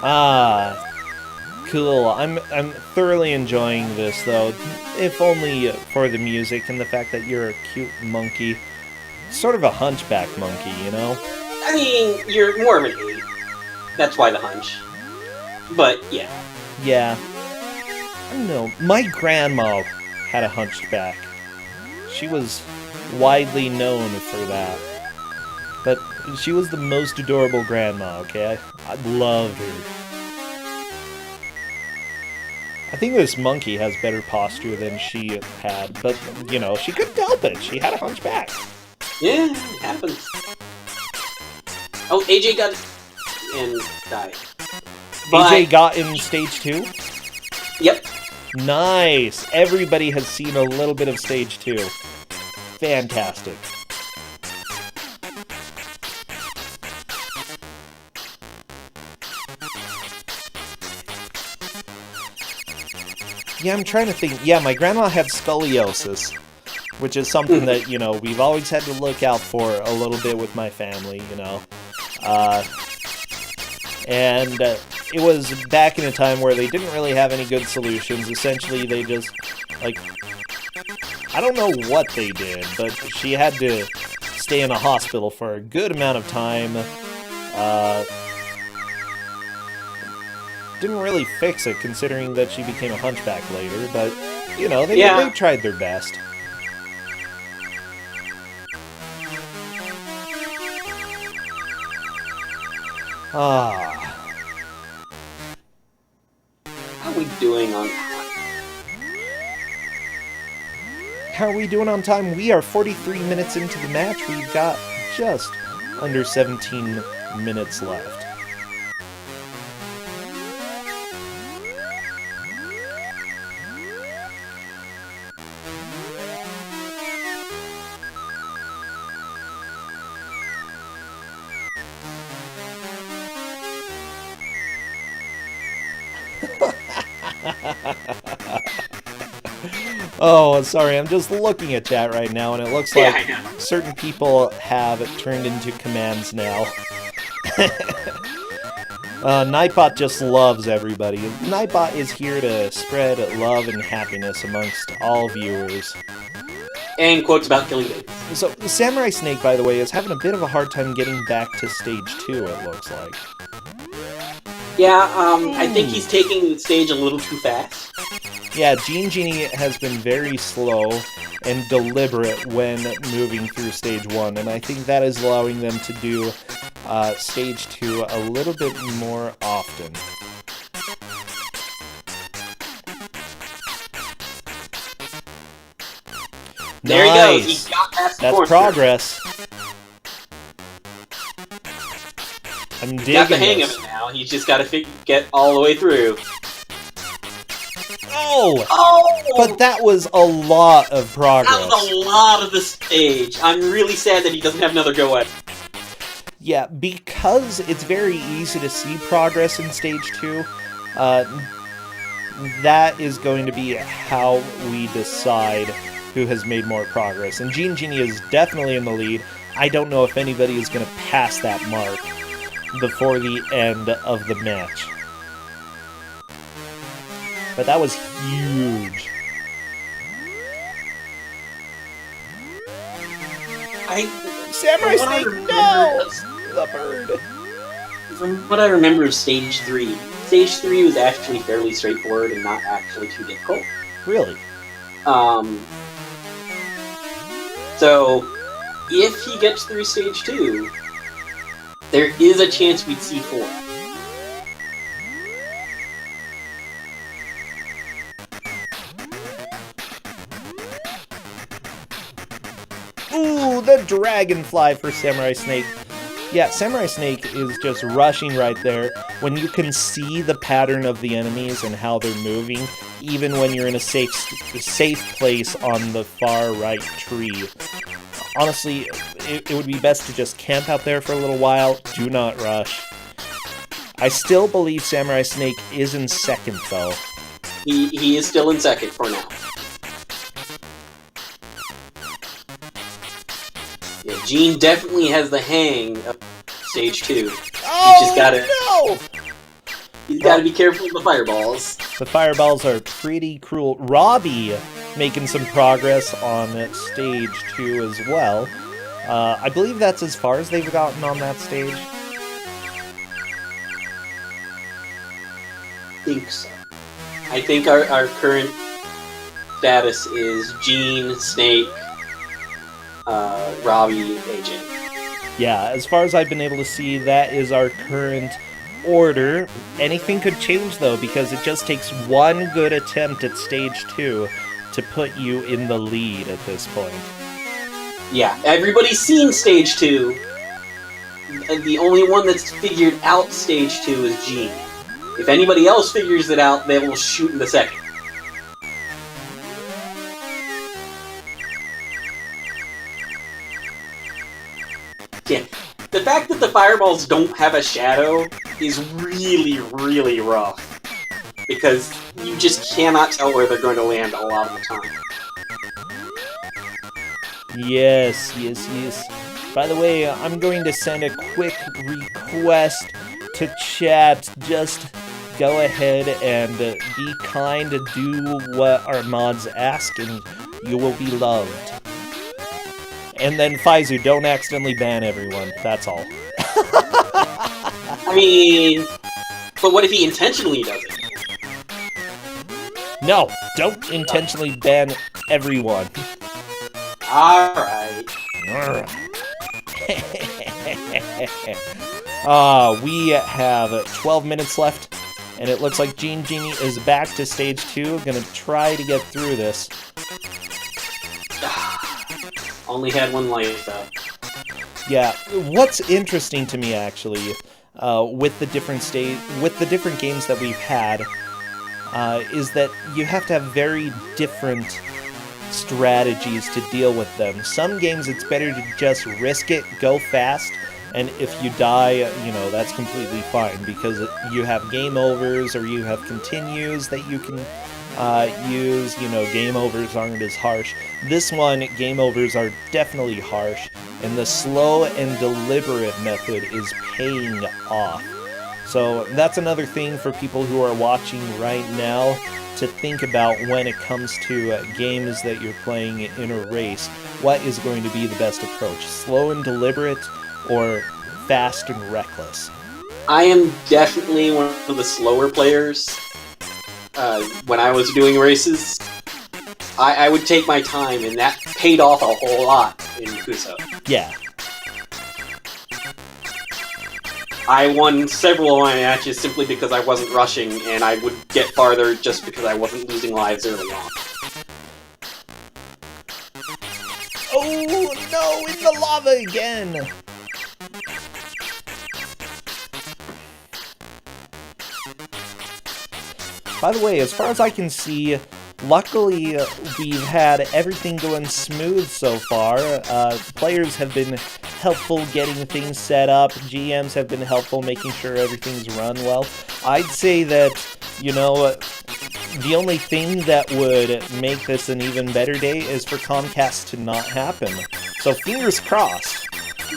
Ah, cool. I'm thoroughly enjoying this, though, if only for the music and the fact that you're a cute monkey. Sort of a hunchback monkey, you know? I mean, you're more of an ape. That's why the hunch. But, yeah. Yeah. I don't know. My grandma had a hunched back. She was widely known for that. But she was the most adorable grandma, okay? I loved her. I think this monkey has better posture than she had, but, you know, she couldn't help it. She had a hunchback. Yeah, it happens. Oh, AJ got and died. AJ got in stage 2? Yep. Nice! Everybody has seen a little bit of stage 2. Fantastic. Yeah, I'm trying to think. Yeah, my grandma had scoliosis, which is something that, you know, we've always had to look out for a little bit with my family, you know. And it was back in a time where they didn't really have any good solutions. Essentially, they just, like, I don't know what they did, but she had to stay in a hospital for a good amount of time. Didn't really fix it, considering that she became a hunchback later, but, you know, they tried their best. Ah. How are we doing on time? How are we doing on time? We are 43 minutes into the match. We've got just under 17 minutes left. Oh, sorry, I'm just looking at chat right now, and it looks like certain people have turned into commands now. Nightbot just loves everybody. Nightbot is here to spread love and happiness amongst all viewers. And quotes about killing babies. So, Samurai Snake, by the way, is having a bit of a hard time getting back to stage 2, it looks like. Yeah, I think he's taking the stage a little too fast. Yeah, Genie has been very slow and deliberate when moving through stage 1, and I think that is allowing them to do stage 2 a little bit more often. There he goes. He got past the corner. That's progress. I'm digging got the hang of it now. He's just got to get all the way through. Oh! Oh! But that was a lot of progress. That was a lot of the stage. I'm really sad that he doesn't have another go at it. Yeah, because it's very easy to see progress in Stage 2, that is going to be how we decide who has made more progress. And Genie is definitely in the lead. I don't know if anybody is going to pass that mark before the end of the match. But that was huge. Samurai Snake, no! The bird. From what I remember of Stage 3, Stage 3 was actually fairly straightforward and not actually too difficult. Really? So, if he gets through Stage 2, there is a chance we'd see 4. Ooh, the dragonfly for Samurai Snake. Yeah, Samurai Snake is just rushing right there. When you can see the pattern of the enemies and how they're moving, even when you're in a safe place on the far right tree. Honestly, it would be best to just camp out there for a little while. Do not rush. I still believe Samurai Snake is in second, though. He is still in second for now. Yeah, Gene definitely has the hang of Stage 2. Oh, He's gotta be careful of the fireballs. The fireballs are pretty cruel. Robbie making some progress on Stage 2 as well. I believe that's as far as they've gotten on that stage. I think so. I think our current status is Gene, Snake, Robbie, AJ. Yeah, as far as I've been able to see, that is our current order. Anything could change, though, because it just takes one good attempt at Stage 2 to put you in the lead at this point. Yeah, everybody's seen Stage 2. The only one that's figured out Stage 2 is Gene. If anybody else figures it out, they will shoot in the second. Yeah, the fact that the fireballs don't have a shadow is really, really rough. Because you just cannot tell where they're going to land a lot of the time. Yes. By the way, I'm going to send a quick request to chat. Just go ahead and be kind, do what our mods ask, and you will be loved. And then, Faizu, don't accidentally ban everyone. That's all. I mean, but what if he intentionally does it? No, don't intentionally ban everyone. Alright. We have 12 minutes left, and it looks like Genie is back to Stage 2. Gonna try to get through this. Only had one life, though. Yeah, what's interesting to me, actually, with the different games that we've had, is that you have to have very different strategies to deal with them. Some games it's better to just risk it, go fast, and if you die, that's completely fine, because you have game overs or you have continues that you can use. Game overs aren't as harsh. This one, game overs are definitely harsh, and the slow and deliberate method is paying off. So that's another thing for people who are watching right now to think about when it comes to games that you're playing in a race. What is going to be the best approach? Slow and deliberate, or fast and reckless? I am definitely one of the slower players. When I was doing races, I would take my time, and that paid off a whole lot in Kuso. Yeah. I won several of my matches simply because I wasn't rushing, and I would get farther just because I wasn't losing lives early on. Oh no, in the lava again! By the way, as far as I can see, luckily we've had everything going smooth so far. Players have been helpful getting things set up. GMs have been helpful making sure everything's run well. I'd say that, you know, the only thing that would make this an even better day is for Comcast to not happen. So fingers crossed.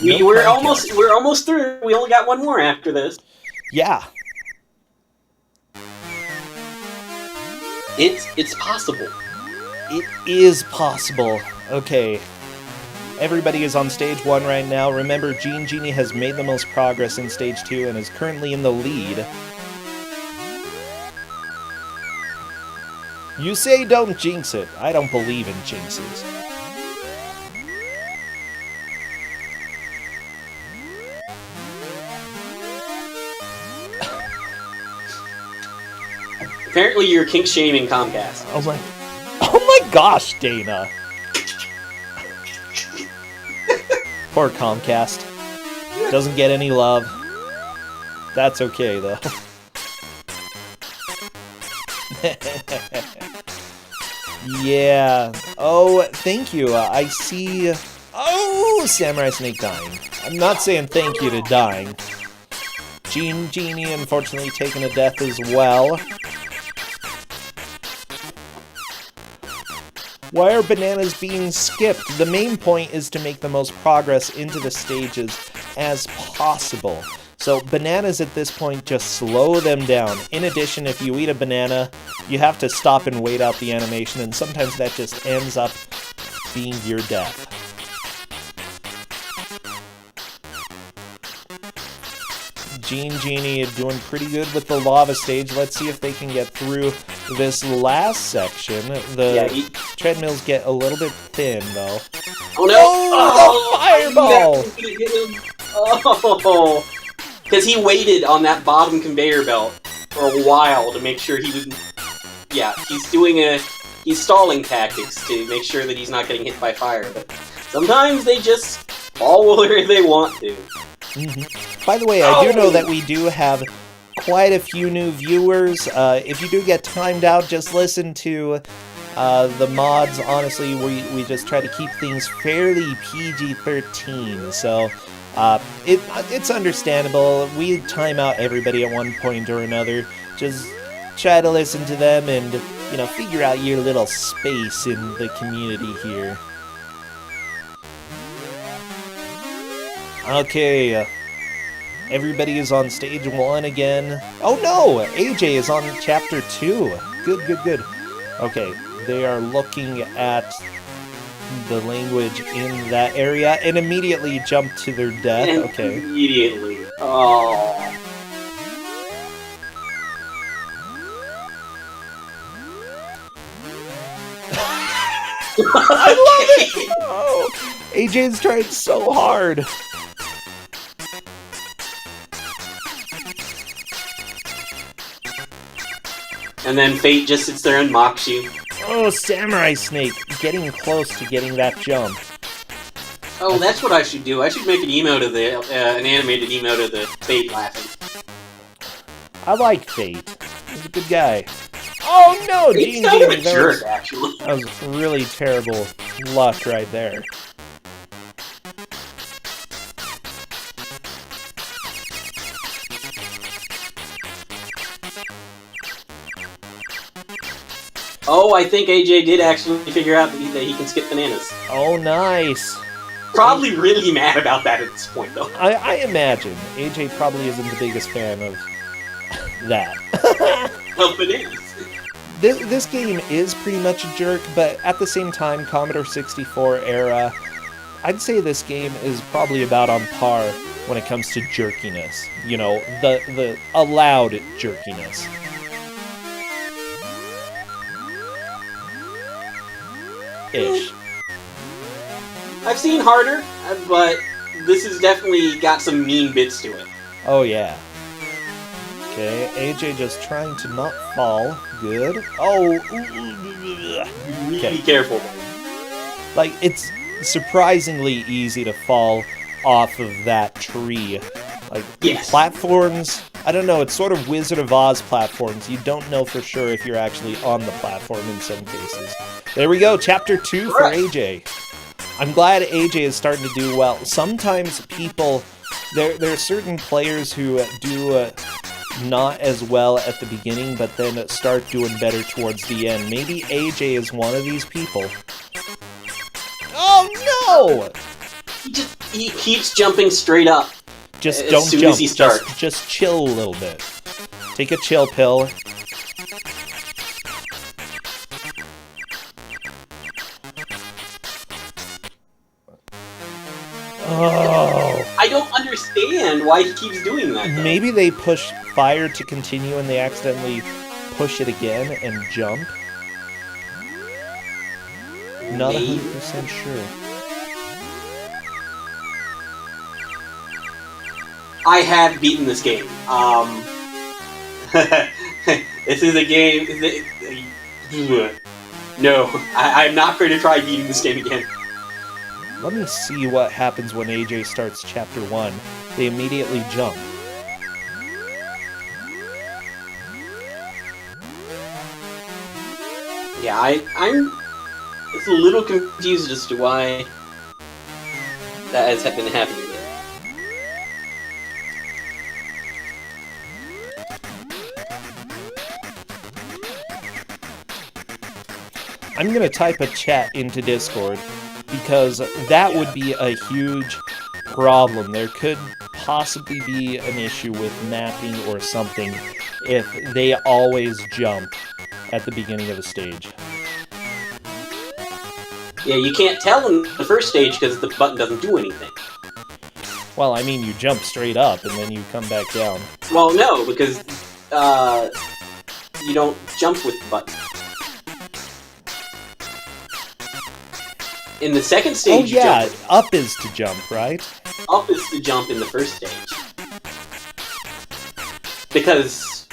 We're almost through. We only got one more after this. Yeah. It's possible. It is possible. Okay. Everybody is on stage 1 right now. Remember, Genie has made the most progress in stage 2 and is currently in the lead. You say don't jinx it. I don't believe in jinxes. Apparently you're kink-shaming Comcast. Oh my gosh, Dana. Poor Comcast. Doesn't get any love. That's okay, though. Yeah. Oh, thank you. I see... Oh, Samurai Snake dying. I'm not saying thank you to dying. Genie, unfortunately, taking a death as well. Why are bananas being skipped? The main point is to make the most progress into the stages as possible. So bananas at this point just slow them down. In addition, if you eat a banana, you have to stop and wait out the animation, and sometimes that just ends up being your death. Genie doing pretty good with the lava stage. Let's see if they can get through this last section. The treadmills get a little bit thin, though. Oh no! Oh, the fireball! Oh! Because he waited on that bottom conveyor belt for a while to make sure he was... Yeah, he's stalling tactics to make sure that he's not getting hit by fire. But sometimes they just fall where they want to. By the way, I do know that we do have quite a few new viewers. If you do get timed out, just listen to the mods. Honestly, we just try to keep things fairly PG-13, so it's understandable. We time out everybody at one point or another. Just try to listen to them and, you know, figure out your little space in the community here. Okay, everybody is on stage 1 again. Oh no! AJ is on chapter 2. Good. Okay, they are looking at the language in that area and immediately jump to their death. Okay. Immediately. Oh. I love it! Oh, AJ's trying so hard. And then Fate just sits there and mocks you. Oh, Samurai Snake, getting close to getting that jump. Oh, that's what I should do. I should make an emote of an animated emote of the Fate laughing. I like Fate. He's a good guy. Oh no, He's kind of a jerk, actually. That was really terrible luck right there. Oh, I think AJ did actually figure out that he can skip bananas. Oh, nice. Probably really mad about that at this point, though. I imagine. AJ probably isn't the biggest fan of that. Of bananas. This game is pretty much a jerk, but at the same time, Commodore 64 era, I'd say this game is probably about on par when it comes to jerkiness. You know, the allowed jerkiness. Ish. I've seen harder, but this has definitely got some mean bits to it. Oh yeah. Okay, AJ just trying to not fall. Good. Oh. Okay. Be careful. Like, it's surprisingly easy to fall off of that tree. Like, yes. Platforms, I don't know, it's sort of Wizard of Oz platforms. You don't know for sure if you're actually on the platform in some cases. There we go, chapter 2 for AJ. I'm glad AJ is starting to do well. Sometimes people, there are certain players who do not as well at the beginning, but then start doing better towards the end. Maybe AJ is one of these people. Oh no! He keeps jumping straight up. Just as don't soon jump. As he starts. Just chill a little bit. Take a chill pill. Oh. I don't understand why he keeps doing that, though. Maybe they push fire to continue and they accidentally push it again and jump. Not 100% sure. I have beaten this game. This is a game... No, I'm not going to try beating this game again. Let me see what happens when AJ starts Chapter 1. They immediately jump. Yeah, I'm just a little confused as to why that has been happening. I'm going to type a chat into Discord, because that would be a huge problem. There could possibly be an issue with mapping or something if they always jump at the beginning of the stage. Yeah, you can't tell in the first stage because the button doesn't do anything. Well, I mean, you jump straight up and then you come back down. Well, no, because you don't jump with the button. In the second stage, oh yeah, you jump. up is to jump, right? Up is to jump in the first stage. Because...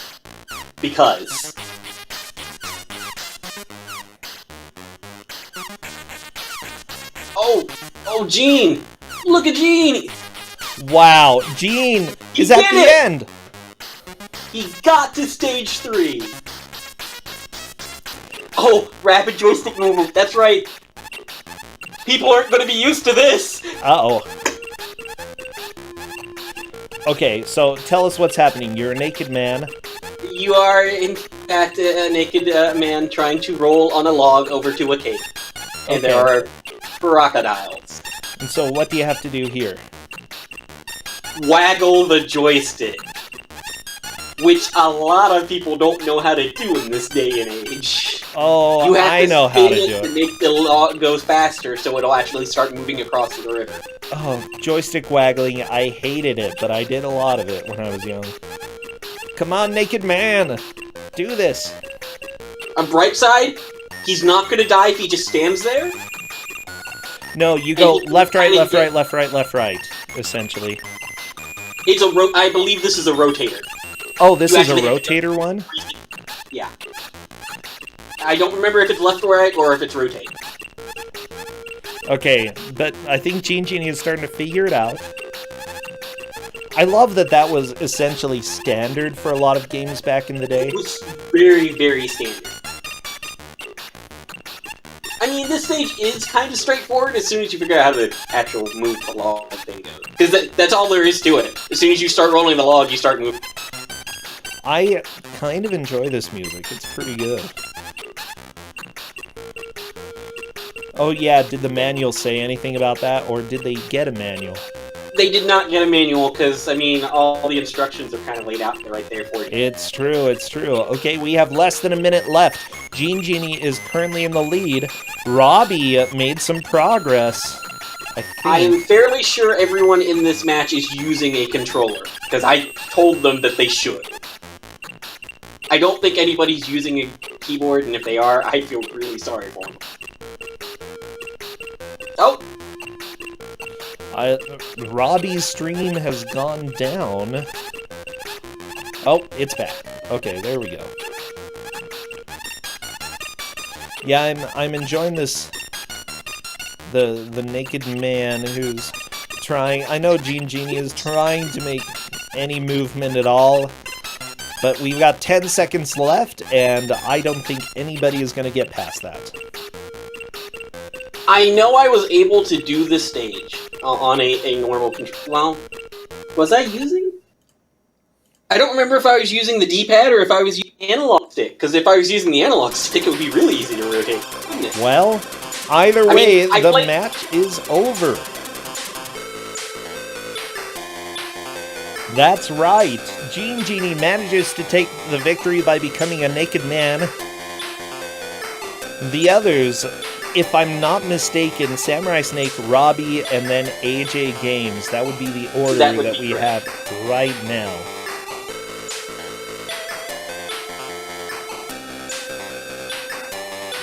Oh, Gene! Look at Gene! Wow, Gene is at the end! He got to stage 3! Oh, rapid joystick movement, that's right! People aren't going to be used to this! Uh-oh. Okay, so tell us what's happening. You're a naked man. You are, in fact, a naked man trying to roll on a log over to a cave. And Okay. there are crocodiles. And so what do you have to do here? Waggle the joystick. Which a lot of people don't know how to do in this day and age. Oh, You have I to know how to spin do it to it. make the log go faster so it'll actually start moving across the river. Oh, joystick waggling, I hated it, but I did a lot of it when I was young. Come on, naked man! Do this! On bright side, he's not gonna die if he just stands there. No, you go And left, right, I left, think- right, left, right, left, right, essentially. It's a I believe this is a rotator. Oh, this You is a actually- rotator one? Yeah. I don't remember if it's left or right or if it's rotate. Okay, but I think Gene Genie is starting to figure it out. I love that that was essentially standard for a lot of games back in the day. It was very, very standard. I mean, this stage is kind of straightforward as soon as you figure out how to actual move the log thing goes. Because that's all there is to it. As soon as you start rolling the log, you start moving. I kind of enjoy this music. It's pretty good. Oh yeah, did the manual say anything about that, or did they get a manual? They did not get a manual because, I mean, all the instructions are kind of laid out right there for you. It's true, it's true. Okay, we have less than a minute left. Gene Genie is currently in the lead. Robbie made some progress, I I am think. fairly sure everyone in this match is using a controller, because I told them that they should. I don't think anybody's using a keyboard, and if they are, I feel really sorry for them. Oh! Robbie's stream has gone down. Oh, it's back. Okay, there we go. Yeah, I'm enjoying this. The naked man who's trying. I know Gene Genie is trying to make any movement at all, but we've got 10 seconds left, and I don't think anybody is going to get past that. I know I was able to do this stage on a normal control. Well, was I using? I don't remember if I was using the D-pad or if I was using the analog stick. Because if I was using the analog stick, it would be really easy to rotate, wouldn't it? Well, either way, I the played- match is over. That's right. Gene Genie manages to take the victory by becoming a naked man. The others, if I'm not mistaken, Samurai Snake, Robbie, and then AJ Games. That would be the order That would that be we correct. have right now.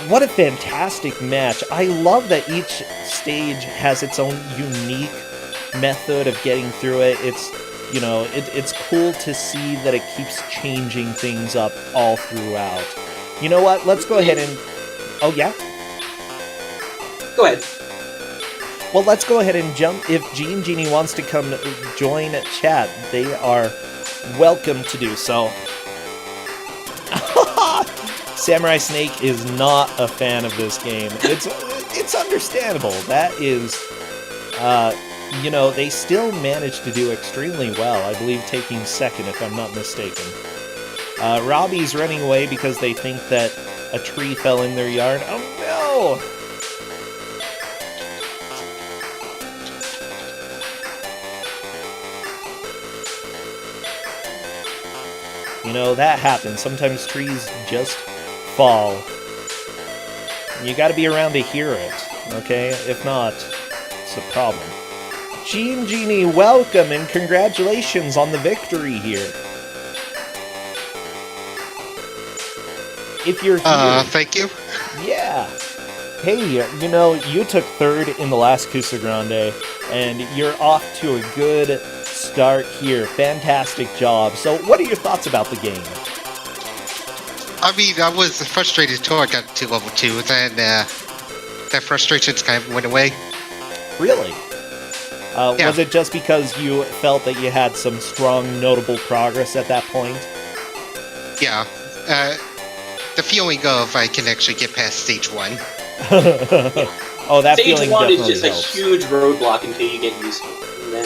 What a fantastic match. I love that each stage has its own unique method of getting through it. It's cool to see that it keeps changing things up all throughout. You know what? Let's go ahead and... Oh, yeah? Go ahead. Well, let's go ahead and jump. If Gene Genie wants to come join chat, they are welcome to do so. Samurai Snake is not a fan of this game. It's understandable. That is... they still managed to do extremely well. I believe taking second, if I'm not mistaken. Robbie's running away because they think that a tree fell in their yard. Oh, no! That happens. Sometimes trees just fall. You gotta be around to hear it, okay? If not, it's a problem. Gene Genie, welcome and congratulations on the victory here. If you're here... Thank you. Yeah. Hey, you took third in the last Kusogr4nde, and you're off to a good start here. Fantastic job. So, what are your thoughts about the game? I mean, I was frustrated until I got to level 2, then that frustration kind of went away. Really? Yeah. Was it just because you felt that you had some strong, notable progress at that point? Yeah. The feeling of I can actually get past stage 1. Oh, that Stage feeling 1 is definitely just helps. a huge roadblock until you get used to it. And then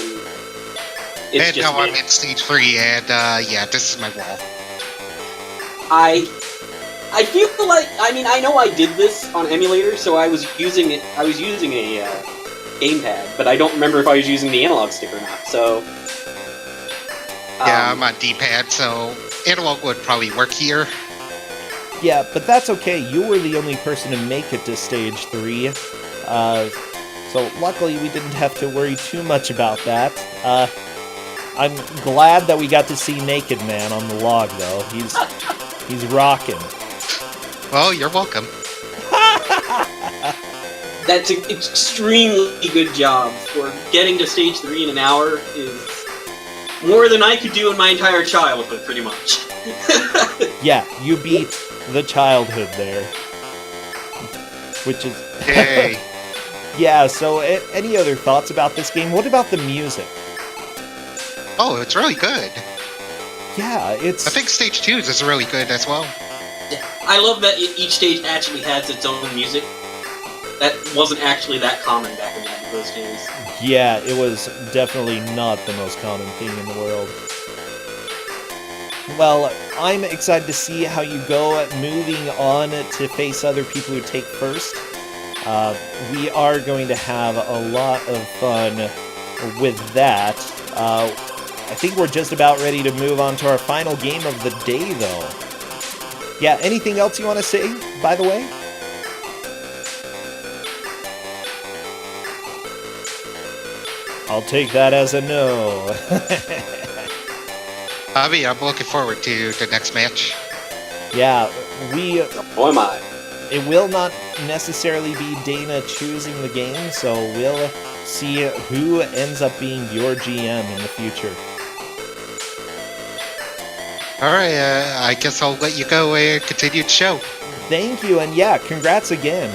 it's And just now I'm at stage 3, and this is my wall. I feel like, I know I did this on emulator, so I was using a gamepad, but I don't remember if I was using the analog stick or not. So Yeah, I'm on D-pad, so analog would probably work here. Yeah, but that's okay. You were the only person to make it to stage 3. So luckily we didn't have to worry too much about that. I'm glad that we got to see Naked Man on the log, though. He's rocking. Well, you're welcome. that's an extremely good job for getting to stage 3 in an hour. Is more than I could do in my entire childhood, pretty much. Yeah, you beat the childhood there. Which is... Yay. Yeah, so any other thoughts about this game? What about the music? Oh, it's really good. Yeah, it's... I think stage 2 is really good as well. I love that each stage actually has its own music. That wasn't actually that common back in those days. Yeah, it was definitely not the most common thing in the world. Well, I'm excited to see how you go moving on to face other people who take first. We are going to have a lot of fun with that. I think we're just about ready to move on to our final game of the day, though. Yeah, anything else you want to say, by the way? I'll take that as a no. I mean, I'm looking forward to the next match. Yeah, Oh, am I? it will not necessarily be Dana choosing the game, so we'll see who ends up being your GM in the future. Alright, I guess I'll let you go and continue the show. Thank you, and yeah, congrats again.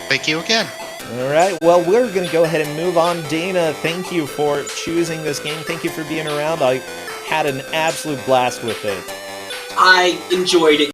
Thank you again. Alright, well, we're going to go ahead and move on. Dana, thank you for choosing this game. Thank you for being around. I had an absolute blast with it. I enjoyed it.